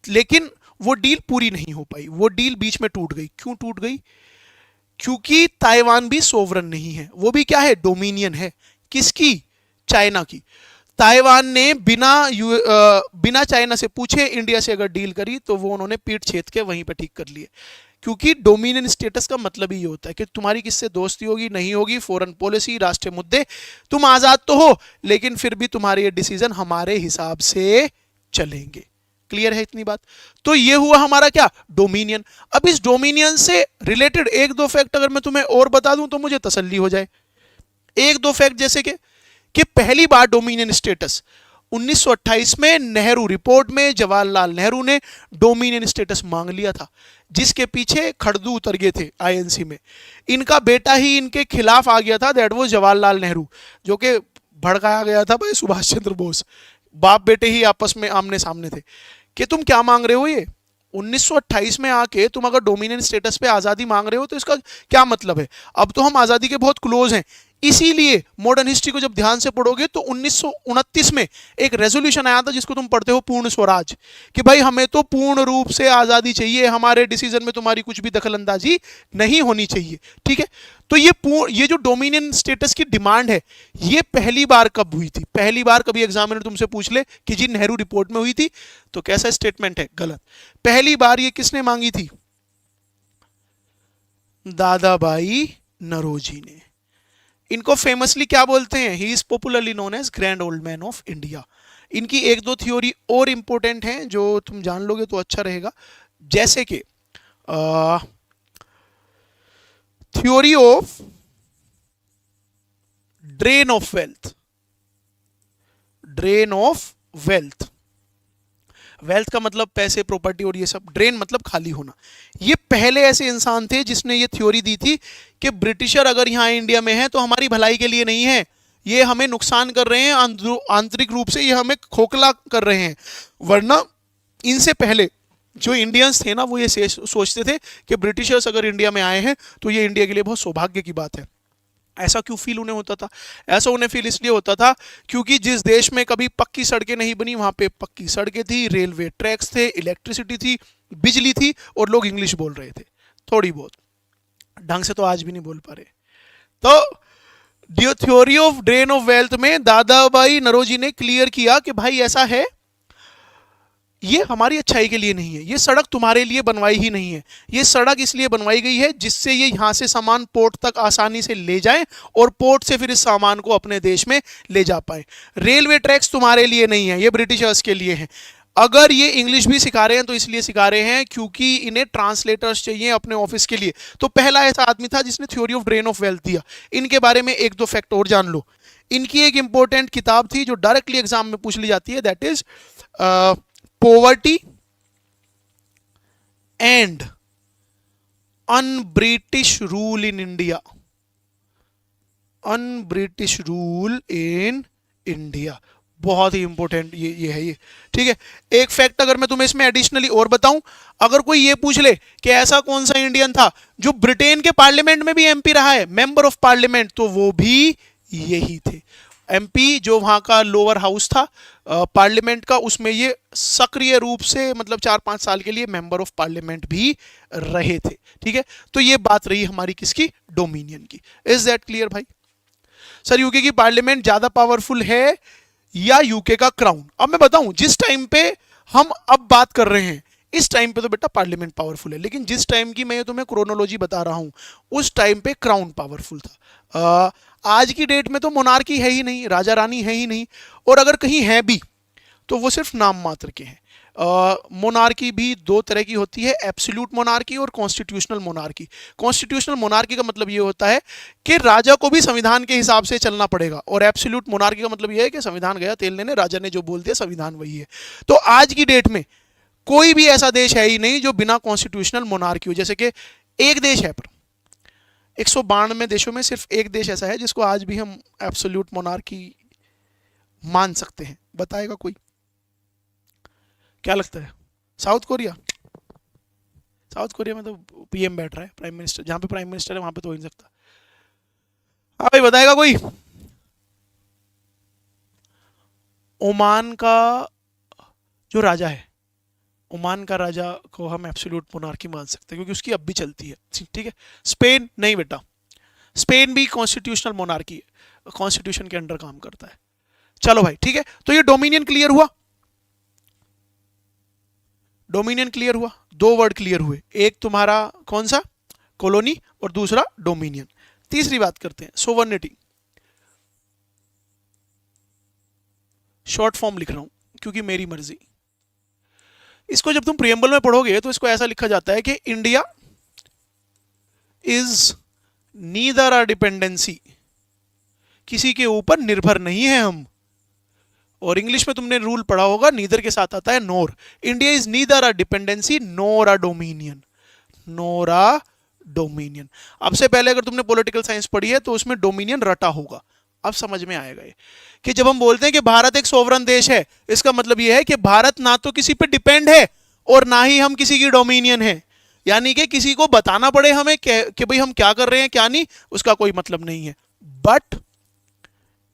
लेकिन वो डील पूरी नहीं हो पाई, वो डील बीच में टूट गई। क्यों टूट गई? क्योंकि ताइवान भी सोवरन नहीं है, वो भी क्या है, डोमिनियन है। किसकी? चाइना की। ताइवान ने बिना चाइना से पूछे इंडिया से अगर डील करी, तो वो उन्होंने पीठ छेद के वहीं पे ठीक कर लिए, क्योंकि डोमिनियन स्टेटस का मतलब ही ये होता है कि तुम्हारी किससे दोस्ती होगी नहीं होगी, फॉरेन पॉलिसी, राष्ट्रीय मुद्दे, तुम आजाद तो हो, लेकिन फिर भी तुम्हारे ये डिसीजन हमारे हिसाब से चलेंगे। क्लियर है इतनी बात? तो ये हुआ हमारा क्या, डोमिनियन। अब इस डोमिनियन से रिलेटेड 1-2 फैक्ट अगर मैं तुम्हें और बता दूं तो मुझे तसल्ली हो जाए। 1-2 फैक्ट जैसे कि पहली बार डोमिनियन स्टेटस 1928 में नेहरू रिपोर्ट में जवाहरलाल नेहरू ने डोमिनियन स्टेटस मांग लिया था, जिसके पीछे खड़दू उतर गए थे आईएनसी में। इनका बेटा ही इनके खिलाफ आ गया था, दैट वो जवाहरलाल नेहरू, जो कि भड़काया गया था भाई सुभाष चंद्र बोस। बाप बेटे ही आपस में आमने सामने थे कि तुम क्या मांग रहे हो, ये 1928 में आके तुम अगर डोमिनियन स्टेटस पे आज़ादी मांग रहे हो तो इसका क्या मतलब है? अब तो हम आज़ादी के बहुत क्लोज हैं। इसीलिए मॉडर्न हिस्ट्री को जब ध्यान से पढ़ोगे तो 1929 में एक रेजोल्यूशन आया था, जिसको तुम पढ़ते हो पूर्ण स्वराज, कि भाई हमें तो पूर्ण रूप से आज़ादी चाहिए, हमारे डिसीजन में तुम्हारी कुछ भी दखलंदाजी नहीं होनी चाहिए। ठीक है, तो ये जो डोमिनियन स्टेटस की डिमांड है, ये पहली बार कब हुई थी? पहली बार कभी एग्जामिनर तुमसे पूछ ले कि जी नेहरू रिपोर्ट में हुई थी, तो कैसा स्टेटमेंट है? गलत। पहली बार ये किसने मांगी थी? दादा भाई नौरोजी ने। इनको फेमसली क्या बोलते हैं? He is popularly known as grand old man of India. इनकी 1-2 थ्योरी और इंपॉर्टेंट हैं जो तुम जान लोगे तो अच्छा रहेगा, जैसे कि theory of drain of wealth. Drain of wealth, wealth का मतलब पैसे, प्रॉपर्टी और ये सब, ड्रेन मतलब खाली होना। ये पहले ऐसे इंसान थे जिसने ये थ्योरी दी थी कि ब्रिटिशर अगर यहाँ इंडिया में है तो हमारी भलाई के लिए नहीं है, ये हमें नुकसान कर रहे हैं, आंतरिक रूप से ये हमें खोखला कर रहे हैं। वरना इनसे पहले जो इंडियंस थे ना, वो ये सोचते थे कि ब्रिटिशर्स अगर इंडिया में आए हैं तो ये इंडिया के लिए बहुत सौभाग्य की बात है। ऐसा क्यों फील उन्हें होता था? ऐसा उन्हें फील इसलिए होता था क्योंकि जिस देश में कभी पक्की सड़कें नहीं बनी, वहां पे पक्की सड़कें थी, रेलवे ट्रैक्स थे, इलेक्ट्रिसिटी थी, बिजली थी, और लोग इंग्लिश बोल रहे थे थोड़ी बहुत, ढंग से तो आज भी नहीं बोल पा रहे। तो theory of drain of wealth में दादा भाई नौरोजी ने क्लियर किया कि भाई ऐसा है, ये हमारी अच्छाई के लिए नहीं है, ये सड़क तुम्हारे लिए बनवाई ही नहीं है, ये सड़क इसलिए बनवाई गई है जिससे ये यहां से सामान पोर्ट तक आसानी से ले जाएं और पोर्ट से फिर इस सामान को अपने देश में ले जा पाए। रेलवे ट्रैक्स तुम्हारे लिए नहीं है, ये ब्रिटिशर्स के लिए हैं। अगर ये इंग्लिश भी सिखा रहे हैं तो इसलिए सिखा रहे हैं क्योंकि इन्हें ट्रांसलेटर्स चाहिए अपने ऑफिस के लिए। तो पहला ऐसा आदमी था जिसने theory of drain of wealth दिया। इनके बारे में एक दो फैक्ट और जान लो। इनकी एक इंपॉर्टेंट किताब थी जो डायरेक्टली एग्जाम में पूछ ली जाती है, that is poverty and un British rule in India. Un British rule in India, बहुत ही इंपॉर्टेंट ये है ये। ठीक है, एक फैक्ट अगर मैं तुम्हें इसमें एडिशनली और बताऊं, अगर कोई ये पूछ ले कि ऐसा कौन सा इंडियन था जो ब्रिटेन के पार्लियामेंट में भी एमपी रहा है, मेंबर ऑफ पार्लियामेंट, तो वो भी यही थे। एमपी जो वहां का लोअर हाउस था पार्लियामेंट का, उसमें ये सक्रिय रूप से मतलब 4-5 साल के लिए मेंबर ऑफ पार्लियामेंट भी रहे थे। ठीक है, तो ये बात रही हमारी किसकी, डोमिनियन की। इज दैट क्लियर भाई? सर यूके की पार्लियामेंट ज्यादा पावरफुल है या यूके का क्राउन? अब मैं बताऊं, जिस टाइम पे हम अब बात कर रहे हैं इस टाइम पे तो बेटा पार्लियामेंट पावरफुल है, लेकिन जिस टाइम की मैं तुम्हें क्रोनोलॉजी बता रहा हूं उस टाइम पे क्राउन पावरफुल था। आज की डेट में तो मोनार्की है ही नहीं, राजा रानी है ही नहीं, और अगर कहीं है भी तो वो सिर्फ नाम मात्र के हैं। मोनार्की भी दो तरह की होती है, एब्सोल्यूट मोनार्की और कॉन्स्टिट्यूशनल मोनार्की। कॉन्स्टिट्यूशनल मोनार्की का मतलब ये होता है कि राजा को भी संविधान के हिसाब से चलना पड़ेगा, और एब्सोल्यूट मोनार्की का मतलब ये है कि संविधान गया तेल लेने, राजा ने जो बोल दिया संविधान वही है। तो आज की डेट में कोई भी ऐसा देश है ही नहीं जो बिना कॉन्स्टिट्यूशनल मोनार्की हो। जैसे कि एक देश है, पर 192 देशों में सिर्फ एक देश ऐसा है जिसको आज भी हम एब्सोल्यूट मोनार्की मान सकते हैं। बताएगा कोई? क्या लगता है? South Korea. साउथ कोरिया में तो पीएम बैठ रहा है, प्राइम मिनिस्टर, जहां पे प्राइम मिनिस्टर है वहां पे तो हो नहीं सकता। हाँ भाई, बताएगा कोई? ओमान का जो राजा है, ओमान का राजा को हम एब्सोल्यूट मोनार्की मान सकते हैं क्योंकि उसकी अब भी चलती है। ठीक है। स्पेन नहीं बेटा, स्पेन भी कॉन्स्टिट्यूशनल मोनार्की है, कॉन्स्टिट्यूशन के अंडर काम करता है। चलो भाई ठीक है, तो ये डोमिनियन क्लियर हुआ। डोमिनियन क्लियर हुआ, दो वर्ड क्लियर हुए, एक तुम्हारा कौन सा, कॉलोनी, और दूसरा डोमिनियन। तीसरी बात करते हैं, सोवर्निटी। शॉर्ट फॉर्म लिख रहा हूं क्योंकि मेरी मर्जी। इसको जब तुम प्रियम्बल में पढ़ोगे तो इसको ऐसा लिखा जाता है कि India is neither a dependency, किसी के ऊपर निर्भर नहीं है हम। और इंग्लिश में तुमने रूल पढ़ा होगा, नीदर के साथ आता है nor. India is neither a dependency nor a dominion, nor a dominion. अब से पहले अगर तुमने पॉलिटिकल साइंस पढ़ी है तो उसमें डोमिनियन रटा होगा, अब समझ में आएगा ये कि जब हम बोलते हैं कि भारत एक सोवरन देश है, इसका मतलब यह है कि भारत ना तो किसी पे डिपेंड है और ना ही हम किसी की डोमिनियन है। यानी कि किसी को बताना पड़े हमें कि भाई हम क्या कर रहे हैं क्या नहीं, उसका कोई मतलब नहीं है। But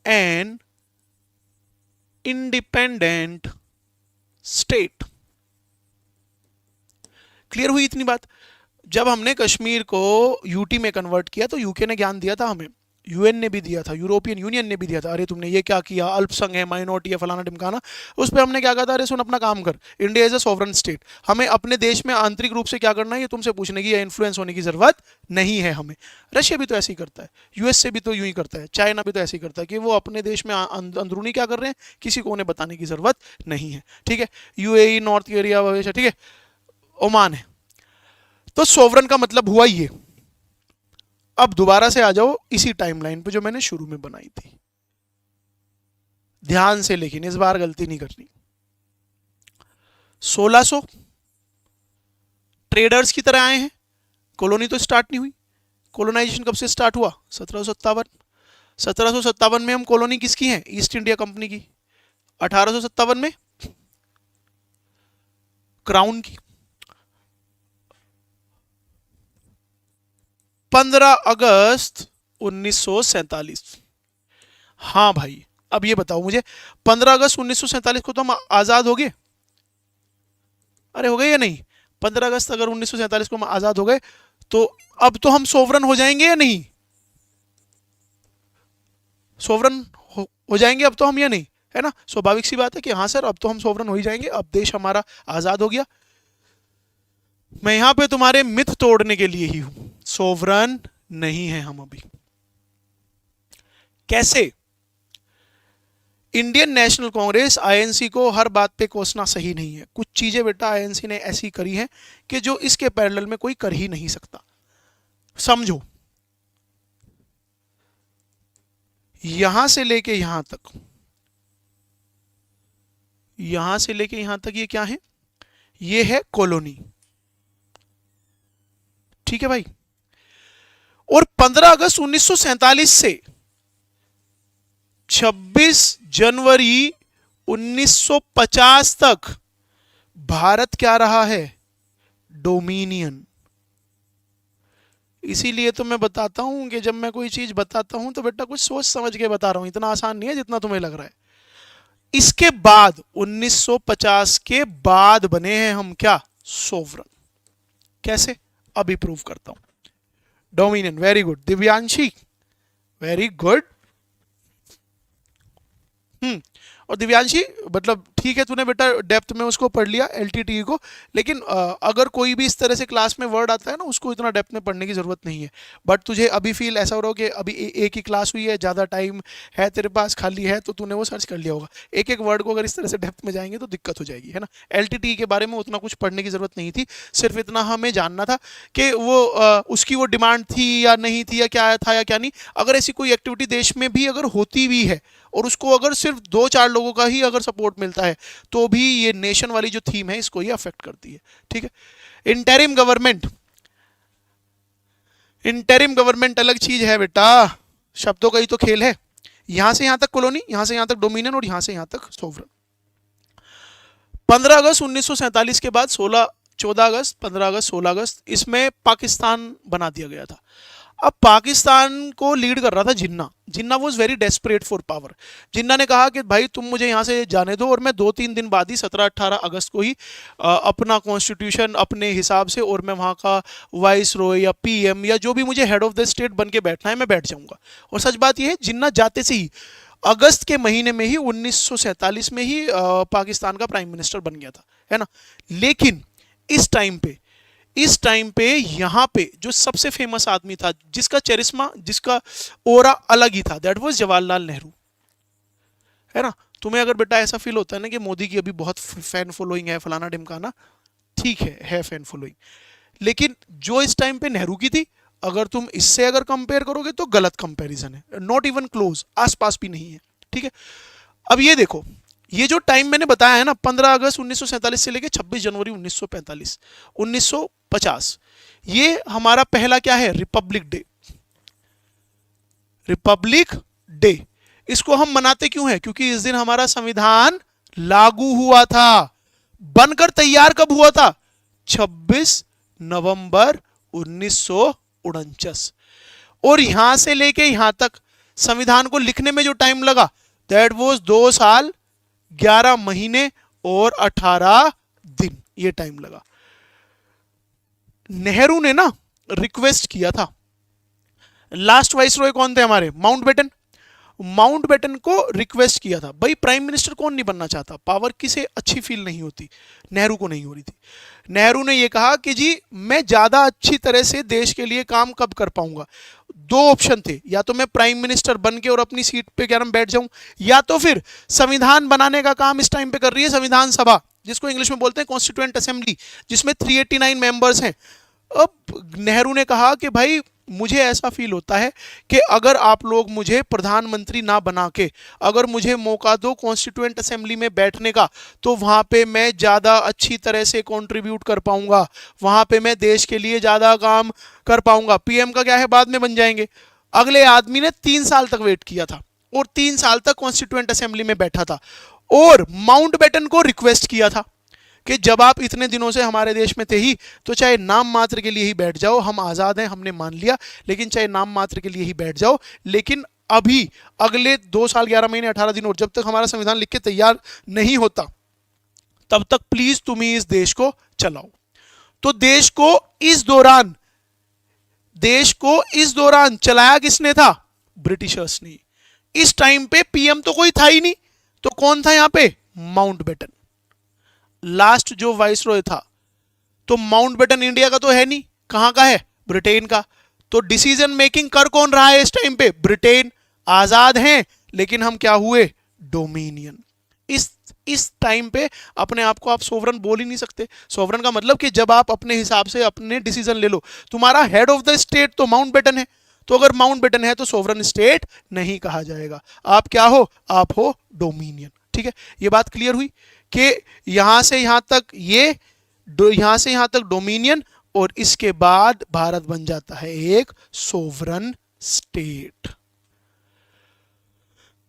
an independent state. Clear हुई इतनी बात? जब हमने कश्मीर को यूटी में कन्वर्ट किया तो यूके ने ज्ञान दिया था हमें, यूएन ने भी दिया था, यूरोपियन यूनियन ने भी दिया था, अरे तुमने ये क्या किया, अल्पसंख्यक है, माइनॉरिटी है, फलाना ढिमकाना। उस पर हमने क्या कहा था, अरे सुन अपना काम कर, India is a sovereign state, हमें अपने देश में आंतरिक रूप से क्या करना है ये तुमसे पूछने की या इन्फ्लुएंस होने की जरूरत नहीं है हमें। रशिया भी तो ऐसे ही करता है, यूएस से भी तो यूं ही करता है, चाइना भी तो ऐसे ही करता है कि वो अपने देश में अंदरूनी क्या कर रहे हैं किसी को उन्हें बताने की जरूरत नहीं है। ठीक है, यूएई, नॉर्थ कोरिया वगैरह, ठीक है, ओमान है। तो सोवरन का मतलब हुआ ये। अब दोबारा से आ जाओ इसी टाइमलाइन पे जो मैंने शुरू में बनाई थी, ध्यान से, लेकिन इस बार गलती नहीं करनी। 1600 ट्रेडर्स की तरह आए हैं, कॉलोनी तो स्टार्ट नहीं हुई। कॉलोनाइजेशन कब से स्टार्ट हुआ? 1757। 1757 में हम कॉलोनी किसकी हैं? ईस्ट इंडिया कंपनी की। 1857 में क्राउन की। 15 अगस्त 1947। हाँ भाई, अब ये बताओ मुझे, 15 अगस्त 1947 को तो हम आजाद हो गए। अरे हो गए या नहीं? 15 अगस्त अगर 1947 को हम आजाद हो गए तो अब तो हम सोवरन हो जाएंगे या नहीं? सोवरन हो जाएंगे अब तो हम, या नहीं? है ना, स्वाभाविक सी बात है कि हाँ सर अब तो हम सोवरन हो ही जाएंगे, अब देश हमारा आजाद हो गया। मैं यहां पे तुम्हारे मिथ तोड़ने के लिए ही हूं, सोवरन नहीं है हम अभी। कैसे? इंडियन नेशनल कांग्रेस आईएनसी को हर बात पे कोसना सही नहीं है। कुछ चीजें बेटा आईएनसी ने ऐसी करी हैं कि जो इसके पैरेलल में कोई कर ही नहीं सकता। समझो, यहां से लेके यहां तक, यहां से लेके यहां तक ये क्या है? ये है कॉलोनी। ठीक है भाई। और 15 अगस्त 1947 से 26 जनवरी 1950 तक भारत क्या रहा है? डोमिनियन। इसीलिए तो मैं बताता हूं कि जब मैं कोई चीज बताता हूं तो बेटा कुछ सोच समझ के बता रहा हूं, इतना आसान नहीं है जितना तुम्हें लग रहा है। इसके बाद 1950 के बाद बने हैं हम क्या? सोवरन। कैसे? अभी प्रूव करता हूं। Dominion, very good Divyanshi, very good. और दिव्यांशी मतलब ठीक है, तूने बेटा डेप्थ में उसको पढ़ लिया एलटीटी को, लेकिन अगर कोई भी इस तरह से क्लास में वर्ड आता है ना, उसको इतना डेप्थ में पढ़ने की जरूरत नहीं है। बट तुझे अभी फील ऐसा हो रहा हो कि अभी एक ही क्लास हुई है, ज़्यादा टाइम है तेरे पास खाली है, तो तूने वो सर्च कर लिया होगा। एक एक वर्ड को अगर इस तरह से डेप्थ में जाएंगे तो दिक्कत हो जाएगी, है ना। एलटीटी के बारे में उतना कुछ पढ़ने की जरूरत नहीं थी, सिर्फ इतना हमें जानना था कि वो उसकी वो डिमांड थी या नहीं थी, या क्या था या क्या नहीं। अगर ऐसी कोई एक्टिविटी देश में भी अगर होती भी है और उसको अगर सिर्फ 2-4 लोगों का ही अगर सपोर्ट मिलता है, तो भी ये नेशन वाली जो थीम है इसको ये अफेक्ट करती है। ठीक है। इंटरिम गवर्नमेंट, इंटरिम गवर्नमेंट अलग चीज है बेटा, शब्दों का ही तो खेल है। यहां से यहां तक कॉलोनी, यहां से यहां तक डोमिनियन, और यहां से यहां तक सोवरन। 15 अगस्त 1947 के बाद 16, 14 अगस्त, 15 अगस्त, 16 अगस्त, इसमें पाकिस्तान बना दिया गया था। अब पाकिस्तान को लीड कर रहा था Jinnah. Jinnah was very desperate for power. Jinnah ने कहा कि भाई तुम मुझे यहाँ से जाने दो, और मैं 2-3 दिन बाद ही 17-18 अगस्त को ही अपना कॉन्स्टिट्यूशन अपने हिसाब से, और मैं वहाँ का वाइस रॉय या पीएम या जो भी मुझे हेड ऑफ द स्टेट बन के बैठना है मैं बैठ जाऊँगा। और सच बात यह है, जिन्ना जाते से ही अगस्त के महीने में ही 1947 में ही पाकिस्तान का प्राइम मिनिस्टर बन गया था, है ना। लेकिन इस टाइम पे यहां पे जो सबसे फेमस आदमी था, जिसका चरिस्मा, जिसका ओरा अलग ही था, दैट वाज जवाहरलाल नेहरू, है ना। तुम्हें अगर बेटा ऐसा फील होता है ना कि मोदी की अभी बहुत फैन फॉलोइंग है, फलाना ढिमकाना, ठीक है फैन फॉलोइंग, लेकिन जो इस टाइम पे नेहरू की थी, अगर तुम इससे अगर कंपेयर करोगे तो गलत कंपैरिजन है, नॉट इवन क्लोज, आसपास भी नहीं है। ठीक है। अब ये देखो, ये जो टाइम मैंने बताया है ना, 15 अगस्त 1947 से लेकर 26 जनवरी 1945, 1950, ये हमारा पहला क्या है? Republic day. रिपब्लिक डे, इसको हम मनाते क्यों हैं? क्योंकि इस दिन हमारा संविधान लागू हुआ था। बनकर तैयार कब हुआ था? 26 नवंबर 1949। और यहां से लेके यहां तक संविधान को लिखने में जो टाइम लगा, दैट वाज 2 साल 11 महीने और 18 दिन, ये टाइम लगा। नेहरू ने ना रिक्वेस्ट किया था, लास्ट वाइसरॉय कौन थे हमारे? माउंटबेटन। माउंटबेटन को रिक्वेस्ट किया था, भाई प्राइम मिनिस्टर कौन नहीं बनना चाहता, पावर किसे अच्छी फील नहीं होती, नेहरू को नहीं हो रही थी। नेहरू ने यह कहा कि जी मैं ज्यादा अच्छी तरह से देश के लिए काम कब कर पाऊंगा? 2 ऑप्शन थे, या तो मैं प्राइम मिनिस्टर बन के और अपनी सीट पे क्या नाम बैठ जाऊं, या तो फिर संविधान बनाने का काम इस टाइम पे कर रही है संविधान सभा, जिसको इंग्लिश में बोलते हैं कॉन्स्टिट्यूएंट असेंबली, जिसमें 389 मेंबर्स हैं। अब नेहरू ने कहा कि भाई मुझे ऐसा फील होता है कि अगर आप लोग मुझे प्रधानमंत्री ना बना के अगर मुझे मौका दो कॉन्स्टिट्यूएंट असेंबली में बैठने का, तो वहां पे मैं ज़्यादा अच्छी तरह से कंट्रीब्यूट कर पाऊंगा, वहां पे मैं देश के लिए ज़्यादा काम कर पाऊंगा। पीएम का क्या है, बाद में बन जाएंगे। अगले आदमी ने 3 साल तक वेट किया था और 3 साल तक कॉन्स्टिट्यूएंट असेंबली में बैठा था, और माउंटबेटन को रिक्वेस्ट किया था कि जब आप इतने दिनों से हमारे देश में थे ही, तो चाहे नाम मात्र के लिए ही बैठ जाओ, हम आज़ाद हैं, हमने मान लिया, लेकिन चाहे नाम मात्र के लिए ही बैठ जाओ, लेकिन अभी अगले 2 साल 11 महीने 18 दिन और जब तक हमारा संविधान लिख के तैयार नहीं होता, तब तक प्लीज तुम ही इस देश को चलाओ। तो देश को इस दौरान चलाया किसने था? ब्रिटिशर्स ने। इस टाइम पे पीएम तो कोई था ही नहीं, तो कौन था यहां पे? माउंटबेटन, लास्ट जो वाइसरॉय था। तो माउंटबेटन इंडिया का तो है नहीं, कहां का है? ब्रिटेन का। तो डिसीजन मेकिंग कर कौन रहा है इस टाइम पे? ब्रिटेन। आजाद हैं, लेकिन हम क्या हुए? डोमिनियन। इस टाइम पे अपने आप को आप सोवरन बोल ही नहीं सकते। सोवरन का मतलब कि जब आप अपने हिसाब से अपने डिसीजन ले लो। तुम्हारा हेड ऑफ द स्टेट तो माउंटबेटन है, तो अगर माउंटबेटन है तो सोवरन स्टेट नहीं कहा जाएगा। आप क्या हो? आप हो डोमिनियन। ठीक है, ये बात क्लियर हुई कि यहां से यहां तक ये, यहां से यहां तक डोमिनियन, और इसके बाद भारत बन जाता है एक सोवरन स्टेट।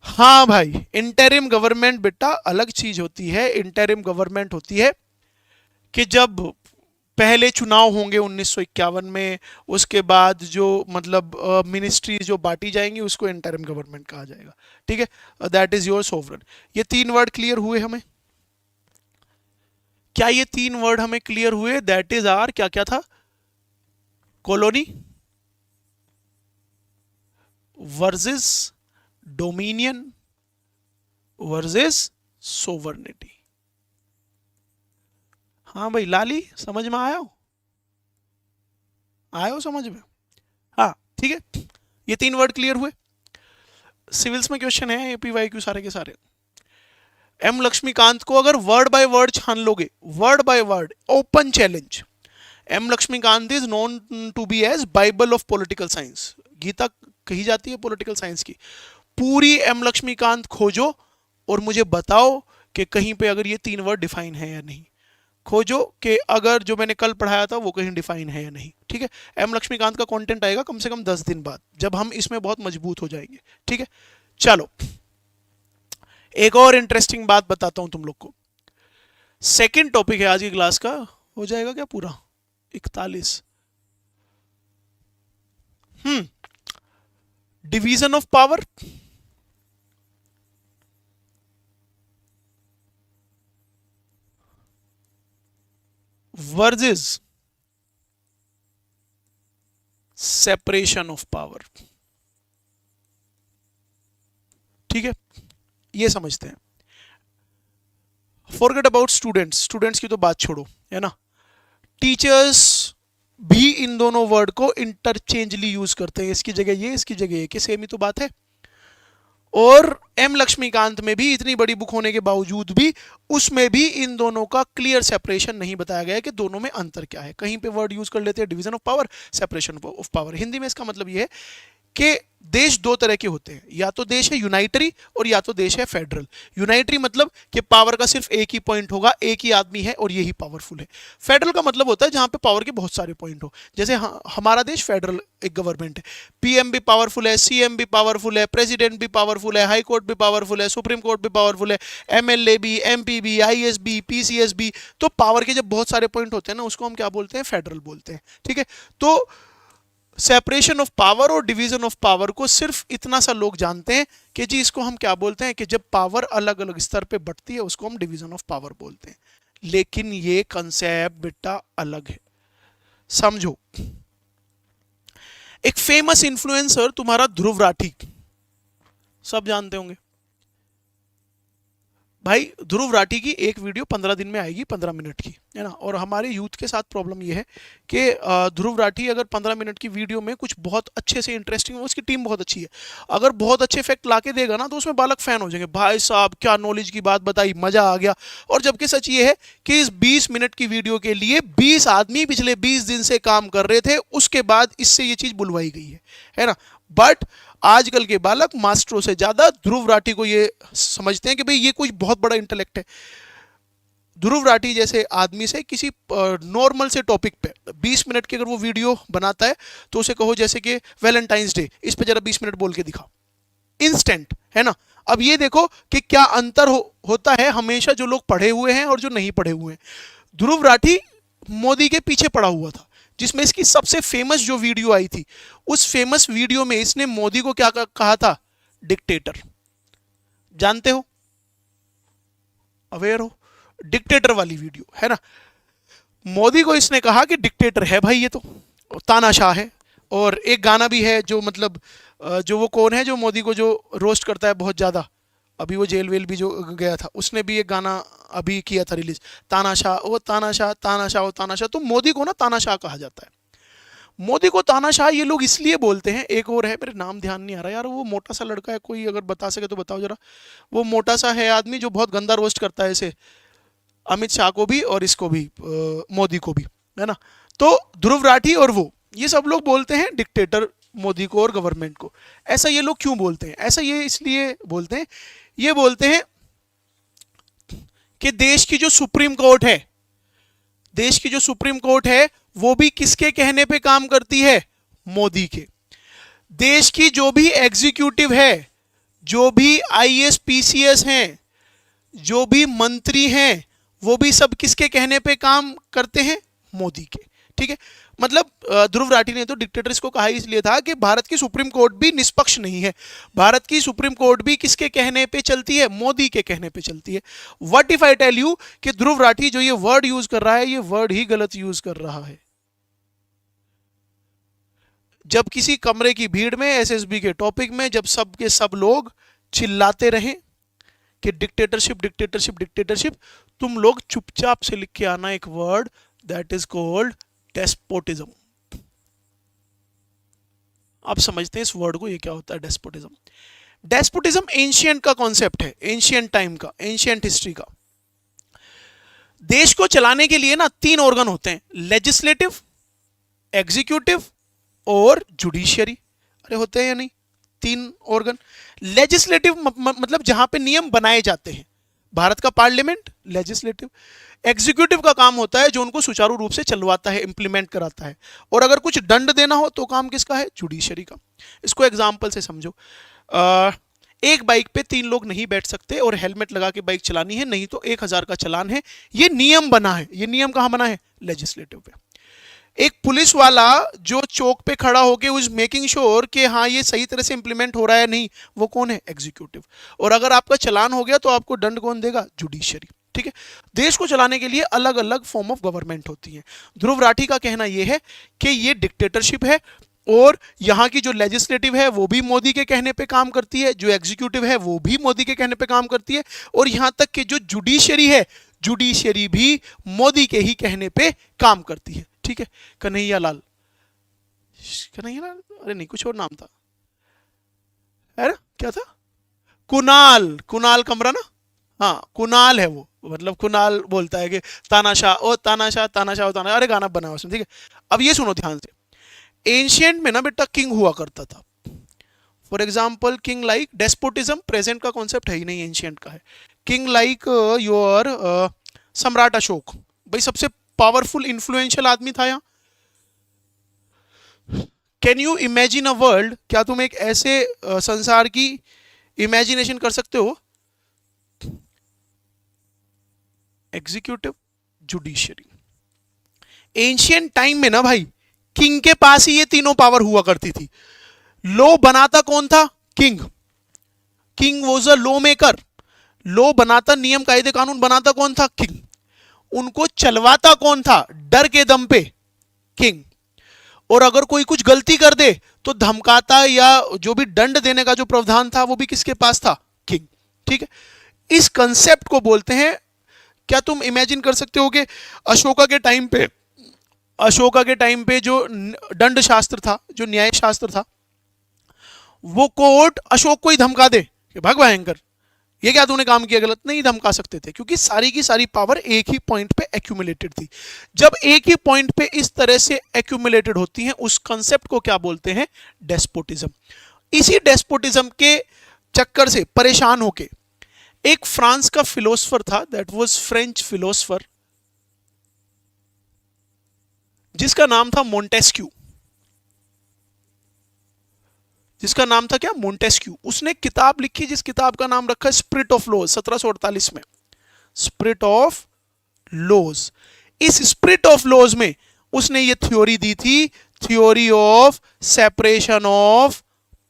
हाँ भाई, इंटरिम गवर्नमेंट बेटा अलग चीज होती है। इंटरिम गवर्नमेंट होती है कि जब पहले चुनाव होंगे 1951 में, उसके बाद जो मतलब मिनिस्ट्री जो बांटी जाएंगी उसको इंटरिम गवर्नमेंट कहा जाएगा। ठीक है, दैट इज योर सोवरन। ये तीन वर्ड क्लियर हुए हमें? क्या ये तीन वर्ड हमें क्लियर हुए? दैट इज आर क्या क्या था? Colony versus dominion versus sovereignty. हाँ भाई लाली, समझ में आया हो? आया हो समझ में? हाँ ठीक है, ये तीन वर्ड क्लियर हुए। सिविल्स में क्वेश्चन है एपीवाईक्यू सारे के सारे। एम लक्ष्मीकांत को अगर वर्ड बाय वर्ड छान लोगे, word by word, open challenge. M Laxmikanth is known to be as bible of political science. Gita कही जाती है पॉलिटिकल साइंस की। पूरी एम लक्ष्मीकांत खोजो और मुझे बताओ कि कहीं पे अगर ये तीन वर्ड डिफाइन है या नहीं। खोजो कि अगर जो मैंने कल पढ़ाया था वो कहीं डिफाइन है या नहीं। ठीक है, एम लक्ष्मीकांत का कंटेंट आएगा कम से कम 10 दिन बाद, जब हम इसमें बहुत मजबूत हो जाएंगे। ठीक है, चलो एक और इंटरेस्टिंग बात बताता हूं तुम लोग को। सेकंड टॉपिक है आज की क्लास का, हो जाएगा क्या पूरा 41? Division of power. Versus separation of power. ठीक है, ये समझते हैं। फॉरगेट अबाउट स्टूडेंट्स, स्टूडेंट्स की तो बात छोड़ो, है ना। टीचर्स भी इन दोनों वर्ड को इंटरचेंजली यूज करते हैं, इसकी जगह ये, इसकी जगह ये, कि सेम ही तो बात है। और एम लक्ष्मीकांत में भी इतनी बड़ी बुक होने के बावजूद भी उसमें भी इन दोनों का क्लियर सेपरेशन नहीं बताया गया है कि दोनों में अंतर क्या है। कहीं पे वर्ड यूज कर लेते हैं division of power, separation of power. Hindi में इसका मतलब यह है कि देश दो तरह के होते हैं, या तो देश है यूनाइटरी और या तो देश है फेडरल। यूनाइटरी मतलब कि पावर का सिर्फ एक ही पॉइंट होगा, एक ही आदमी है और यही पावरफुल है। फेडरल का मतलब होता है जहां पे पावर के बहुत सारे पॉइंट हो। जैसे हमारा देश फेडरल एक गवर्नमेंट है, पीएम भी पावरफुल है, सीएम भी पावरफुल है, प्रेसिडेंट भी पावरफुल है, हाई कोर्ट भी पावरफुल है, सुप्रीम कोर्ट भी पावरफुल है, एमएलए भी, एमपी भी, आईएएस भी, पीसीएस भी। तो पावर के जब बहुत सारे पॉइंट होते हैं ना, उसको हम क्या बोलते हैं? फेडरल बोलते हैं। ठीक है, तो सेपरेशन ऑफ पावर और डिवीजन ऑफ पावर को सिर्फ इतना सा लोग जानते हैं कि जी इसको हम क्या बोलते हैं, कि जब पावर अलग अलग स्तर पे बढ़ती है उसको हम डिवीजन ऑफ पावर बोलते हैं। लेकिन ये कंसेप्ट बेटा अलग है, समझो। एक फेमस इन्फ्लुएंसर तुम्हारा ध्रुव राठी, सब जानते होंगे भाई। ध्रुव राठी की एक वीडियो 15 दिन में आएगी, 15 मिनट की, है ना। और हमारे यूथ के साथ प्रॉब्लम ये है कि ध्रुव राठी अगर 15 मिनट की वीडियो में कुछ बहुत अच्छे से इंटरेस्टिंग, उसकी टीम बहुत अच्छी है, अगर बहुत अच्छे फैक्ट लाके देगा ना तो उसमें बालक फैन हो जाएंगे, भाई साहब क्या नॉलेज की बात बताई, मजा आ गया। और जबकि सच ये है कि इस 20 मिनट की वीडियो के लिए 20 आदमी पिछले 20 दिन से काम कर रहे थे, उसके बाद इससे ये चीज बुलवाई गई है ना। बट आजकल के बालक मास्टरों से ज्यादा ध्रुव राठी को ये समझते हैं कि भाई ये कोई बहुत बड़ा इंटेलेक्ट है। ध्रुव राठी जैसे आदमी से किसी नॉर्मल से टॉपिक पे 20 मिनट की अगर वो वीडियो बनाता है तो उसे कहो जैसे कि वैलेंटाइंस डे, इस पे जरा 20 मिनट बोल के दिखा, इंस्टेंट, है ना। अब ये देखो कि क्या अंतर होता है हमेशा जो लोग पढ़े हुए हैं और जो नहीं पढ़े हुए हैं। ध्रुव राठी मोदी के पीछे पड़ा हुआ था, जिसमें इसकी सबसे फेमस जो वीडियो आई थी, उस फेमस वीडियो में इसने मोदी को क्या कहा था? डिक्टेटर। जानते हो, अवेयर हो? डिक्टेटर वाली वीडियो, है ना। मोदी को इसने कहा कि डिक्टेटर है भाई ये तो, तानाशाह है। और एक गाना भी है जो मतलब जो वो कौन है जो मोदी को जो रोस्ट करता है बहुत ज्यादा, अभी वो जेल वेल भी जो गया था, उसने भी एक गाना अभी किया था रिलीज, तानाशाह ओ तानाशाह, तानाशाह ओ तानाशाह। तो मोदी को ना तानाशाह कहा जाता है। मोदी को तानाशाह ये लोग इसलिए बोलते हैं। एक और है, मेरे नाम ध्यान नहीं आ रहा यार, वो मोटा सा लड़का है, कोई अगर बता सके तो बताओ जरा। वो मोटा सा है आदमी जो बहुत गंदा रोस्ट करता है इसे, अमित शाह को भी और इसको भी, मोदी को भी, है ना। तो ध्रुव राठी और वो, ये सब लोग बोलते हैं डिक्टेटर मोदी को और गवर्नमेंट को। ऐसा ये लोग क्यों बोलते हैं? ऐसा ये इसलिए बोलते हैं, ये बोलते हैं कि देश की जो सुप्रीम कोर्ट है, देश की जो सुप्रीम कोर्ट है वो भी किसके कहने पे काम करती है? मोदी के। देश की जो भी एग्जीक्यूटिव है, जो भी आईएएस पीसीएस हैं, जो भी मंत्री हैं, वो भी सब किसके कहने पे काम करते हैं? मोदी के। ठीक है, मतलब ध्रुव राठी ने तो डिक्टेटर इसको कहा इसलिए था कि भारत की सुप्रीम कोर्ट भी निष्पक्ष नहीं है। भारत की सुप्रीम कोर्ट भी किसके कहने पे चलती है? मोदी के कहने पे चलती है। What if I tell you कि ध्रुव राठी जो ये वर्ड यूज कर रहा है, ये वर्ड ही गलत यूज कर रहा है। जब किसी कमरे की भीड़ में एसएसबी के टॉपिक में जब सब के सब लोग चिल्लाते रहे कि डिक्टेटरशिप डिक्टेटरशिप डिक्टेटरशिप, तुम लोग चुपचाप से लिख के आना एक word, that is called despotism. आप समझते हैं इस वर्ड को, ये क्या होता है डेस्पोटिज्म? डेस्पोटिज्म एंशिएंट का कॉन्सेप्ट है, एंशिएंट टाइम का, एंशिएंट हिस्ट्री का। देश को चलाने के लिए ना 3 ऑर्गन होते हैं, लेजिस्लेटिव, एग्जीक्यूटिव और जुडिशियरी। अरे होते हैं या नहीं? 3 ऑर्गन। लेजिस्लेटिव मतलब जहां पे नियम बनाए जाते हैं, भारत का पार्लियामेंट लेजिस्लेटिव। एग्जीक्यूटिव का काम होता है जो उनको सुचारू रूप से चलवाता है, इंप्लीमेंट कराता है। और अगर कुछ दंड देना हो तो काम किसका है? जुडिशरी का। इसको एग्जांपल से समझो। एक बाइक पे 3 लोग नहीं बैठ सकते और हेलमेट लगा के बाइक चलानी है, नहीं तो 1000 का चालान है। ये नियम बना है। ये नियम कहां बना है? लेजिस्लेटिव पे। एक पुलिस वाला जो चौक पे खड़ा होके उस मेकिंग श्योर कि हाँ ये सही तरह से इंप्लीमेंट हो रहा है नहीं, वो कौन है? एग्जीक्यूटिव। और अगर आपका चालान हो गया तो आपको दंड कौन देगा? जुडिशरी। ठीक है, देश को चलाने के लिए अलग अलग फॉर्म ऑफ गवर्नमेंट होती है। ध्रुव राठी का कहना यह है कि ये डिक्टेटरशिप है और यहाँ की जो लेजिस्लेटिव है वो भी मोदी के कहने पे काम करती है, जो एग्जीक्यूटिव है वो भी मोदी के कहने पे काम करती है, और यहाँ तक कि जो जुडिशरी है, जुडिशरी भी मोदी के ही कहने पे काम करती है। ठीक है, कन्हैया लाल, कन्हैया लाल, अरे नहीं कुछ और नाम था, है ना? क्या था? कुणाल, कुणाल कमरा ना, हाँ कुणाल है वो, मतलब कुणाल बोलता है कि तानाशाह ओ तानाशाह तानाशाह ताना, अरे गाना बना उसने। ठीक है, अब ये सुनो ध्यान से। एंशियंट में ना बेटा किंग हुआ करता था। For example king like, despotism present का कॉन्सेप्ट है ही नहीं, एंशियंट का है। किंग लाइक योर सम्राट अशोक, भाई सबसे पावरफुल इन्फ्लुएंशियल आदमी था यहाँ। Can you imagine a world, क्या तुम एक ऐसे संसार की इमेजिनेशन कर सकते हो? Executive, judiciary. एंशियंट टाइम में ना भाई किंग के पास ही ये तीनों पावर हुआ करती थी। लॉ बनाता कौन था? King. King was a law maker. Law बनाता, नियम कायदे कानून बनाता कौन था? किंग। उनको चलवाता कौन था डर के दम पे? किंग। और अगर कोई कुछ गलती कर दे तो धमकाता या जो भी दंड देने का जो प्रावधान था वो भी किसके पास था? किंग। ठीक है, इस कंसेप्ट को बोलते हैं। क्या तुम इमेजिन कर सकते हो कि अशोका के टाइम पे, अशोका के टाइम पे जो दंड शास्त्र था, जो न्याय शास्त्र था, वो कोर्ट अशोक को ही धमका दे कि भाग भयंकर, ये क्या तूने काम किया गलत? नहीं धमका सकते थे, क्योंकि सारी की सारी पावर एक ही पॉइंट पे एक्यूमुलेटेड थी। जब एक ही पॉइंट पे इस तरह से एक्यूमुलेटेड होती हैं, उस कंसेप्ट को क्या बोलते हैं? डेस्पोटिज्म। इसी डेस्पोटिज्म के चक्कर से परेशान होके एक फ्रांस का फिलोसफर था, दैट वाज फ्रेंच फिलोसफर, जिसका नाम था मोंटेस्क्यू। जिसका नाम था क्या? मोंटेस्क्यू। उसने किताब लिखी जिस किताब का नाम रखा स्पिरिट ऑफ लॉज, 1748 में, स्पिरिट ऑफ लॉज। इस स्पिरिट ऑफ लॉज में उसने ये थ्योरी दी थी, theory of separation of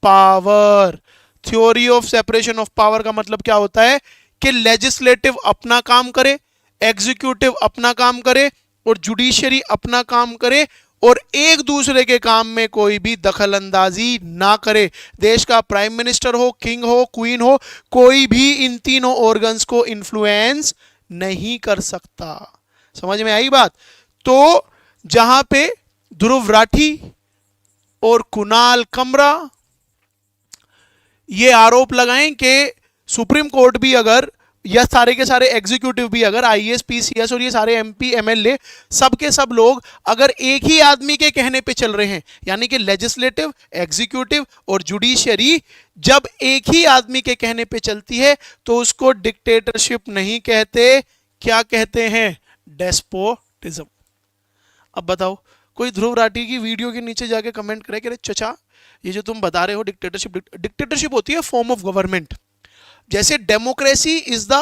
power. Theory of separation of power का मतलब क्या होता है कि लेजिस्लेटिव अपना काम करे, एग्जीक्यूटिव अपना काम करे और जुडिशरी अपना काम करे, और एक दूसरे के काम में कोई भी दखल अंदाजी ना करे। देश का प्राइम मिनिस्टर हो, किंग हो, क्वीन हो, कोई भी इन तीनों ऑर्गन्स को इन्फ्लुएंस नहीं कर सकता। समझ में आई बात? तो जहां पे ध्रुव राठी और कुणाल कमरा ये आरोप लगाएं कि सुप्रीम कोर्ट भी अगर, या सारे के सारे एग्जीक्यूटिव भी अगर, आईएएस पीसीएस और ये सारे एमपी एमएलए सब के सब लोग अगर एक ही आदमी के कहने पे चल रहे हैं, यानी कि लेजिस्लेटिव, एग्जीक्यूटिव और जुडिशियरी जब एक ही आदमी के कहने पे चलती है तो उसको डिक्टेटरशिप नहीं कहते, क्या कहते हैं? डेस्पोटिज्म। अब बताओ, कोई ध्रुव राठी की वीडियो के नीचे जाके कमेंट करे कि चचा ये जो तुम बता रहे हो डिक्टेटरशिप, डिक्टेटरशिप होती है फॉर्म ऑफ गवर्नमेंट। जैसे democracy is the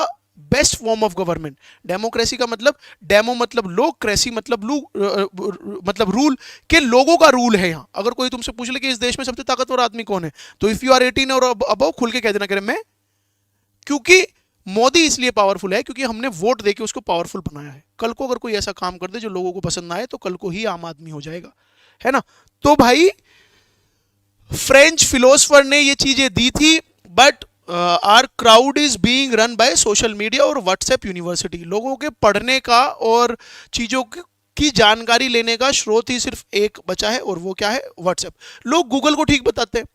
best form of government. Democracy का मतलब, डेमो मतलब लोग, क्रेसी मतलब मतलब रूल, के लोगों का रूल है यहाँ। अगर कोई तुमसे पूछ ले कि इस देश में सबसे ताकतवर आदमी कौन है, तो इफ यू आर 18 और अबव खुल के कह देना करे मैं। क्योंकि मोदी इसलिए पावरफुल है क्योंकि हमने वोट देके उसको पावरफुल बनाया है। कल को अगर कोई ऐसा काम कर दे जो लोगों को पसंद ना आए तो कल को ही आम आदमी हो जाएगा, है ना। तो भाई फ्रेंच फिलोसफर ने ये चीजें दी थी, but our crowd is being run by social media और व्हाट्सएप यूनिवर्सिटी। लोगों के पढ़ने का और चीजों की जानकारी लेने का स्रोत ही सिर्फ एक बचा है, और वो क्या है? व्हाट्सएप। लोग गूगल को ठीक बताते हैं,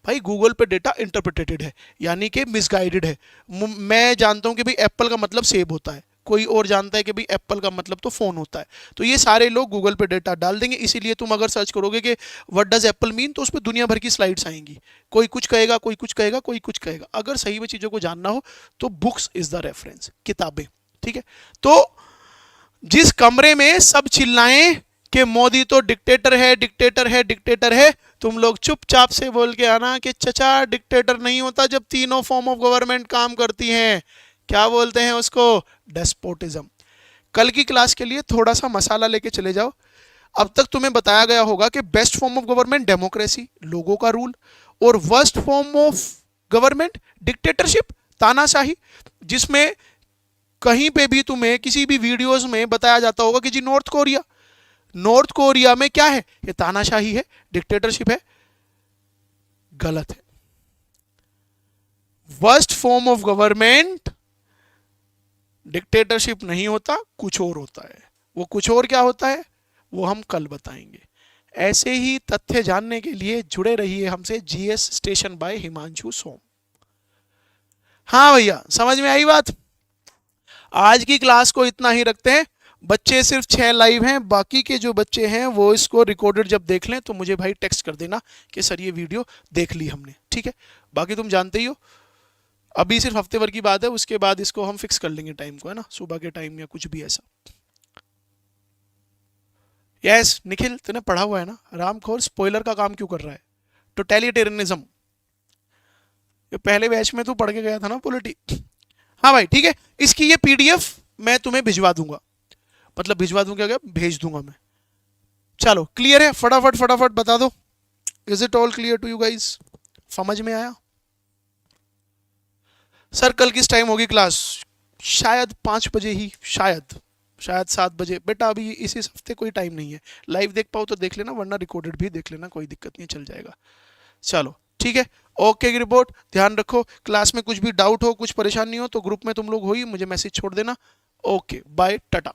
भाई गूगल पे डेटा इंटरप्रिटेटेड है, यानी कि मिसगाइडेड है। मैं जानता हूं कि भाई एप्पल का मतलब सेब होता है, कोई और जानता है कि भाई एप्पल का मतलब तो फोन होता है। तो ये सारे लोग गूगल पे डेटा डाल देंगे, इसीलिए तुम अगर सर्च करोगे कि व्हाट डज एप्पल मीन, तो उस पर दुनिया भर की स्लाइड्स आएंगी। कोई कुछ कहेगा, कोई कुछ कहेगा, कोई कुछ कहेगा। अगर सही में चीज़ों को जानना हो तो बुक्स इज द रेफरेंस, किताबें, ठीक है। तो जिस कमरे में सब चिल्लाएं कि मोदी तो डिक्टेटर है, डिक्टेटर है, डिक्टेटर है, तुम लोग चुपचाप से बोल के आना कि चचा डिक्टेटर नहीं होता जब तीनों फॉर्म ऑफ गवर्नमेंट काम करती हैं। क्या बोलते हैं उसको? डेस्पोटिज्म। कल की क्लास के लिए थोड़ा सा मसाला लेके चले जाओ। अब तक तुम्हें बताया गया होगा कि best form of government democracy, लोगों का रूल, और worst form of government dictatorship, तानाशाही, जिसमें कहीं पे भी तुम्हें किसी भी वीडियोस में बताया जाता होगा कि जी नॉर्थ कोरिया, नॉर्थ कोरिया में क्या है? ये तानाशाही है, डिक्टेटरशिप है। गलत है। Worst form of government dictatorship नहीं होता, कुछ और होता है। वो कुछ और क्या होता है वो हम कल बताएंगे। ऐसे ही तथ्य जानने के लिए जुड़े रहिए हमसे जीएस स्टेशन बाय हिमांशु सोम। हाँ भैया, समझ में आई बात? आज की क्लास को इतना ही रखते हैं। बच्चे सिर्फ 6 लाइव हैं, बाकी के जो बच्चे हैं वो इसको रिकॉर्डेड जब देख लें तो मुझे भाई टेक्स्ट कर देना कि सर ये वीडियो देख ली हमने, ठीक है। बाकी तुम जानते ही हो, अभी सिर्फ हफ्ते भर की बात है, उसके बाद इसको हम फिक्स कर लेंगे टाइम को, है ना, सुबह के टाइम या कुछ भी ऐसा। यस निखिल, तूने पढ़ा हुआ है ना। रामखोर स्पॉइलर का काम क्यों कर रहा है? टोटलिटेरियनिज्म, ये पहले बैच में तू पढ़ के गया था ना, पॉलिटी। हाँ भाई ठीक है, इसकी ये पीडीएफ मैं तुम्हें भिजवा दूंगा, मतलब भिजवा दूंगा क्या, भेज दूंगा मैं। चलो क्लियर है? फटाफट फटाफट बता दो। Is it all clear to you guys? समझ में आया? सर कल किस टाइम होगी क्लास? शायद 5 बजे ही, शायद 7 बजे। बेटा अभी इसी हफ्ते कोई टाइम नहीं है, लाइव देख पाओ तो देख लेना, वरना रिकॉर्डेड भी देख लेना, कोई दिक्कत नहीं, चल जाएगा। चलो ठीक है, ओके की रिपोर्ट। ध्यान रखो, क्लास में कुछ भी डाउट हो, कुछ परेशानी हो तो ग्रुप में तुम लोग हो ही, मुझे मैसेज छोड़ देना। Okay bye, Tata.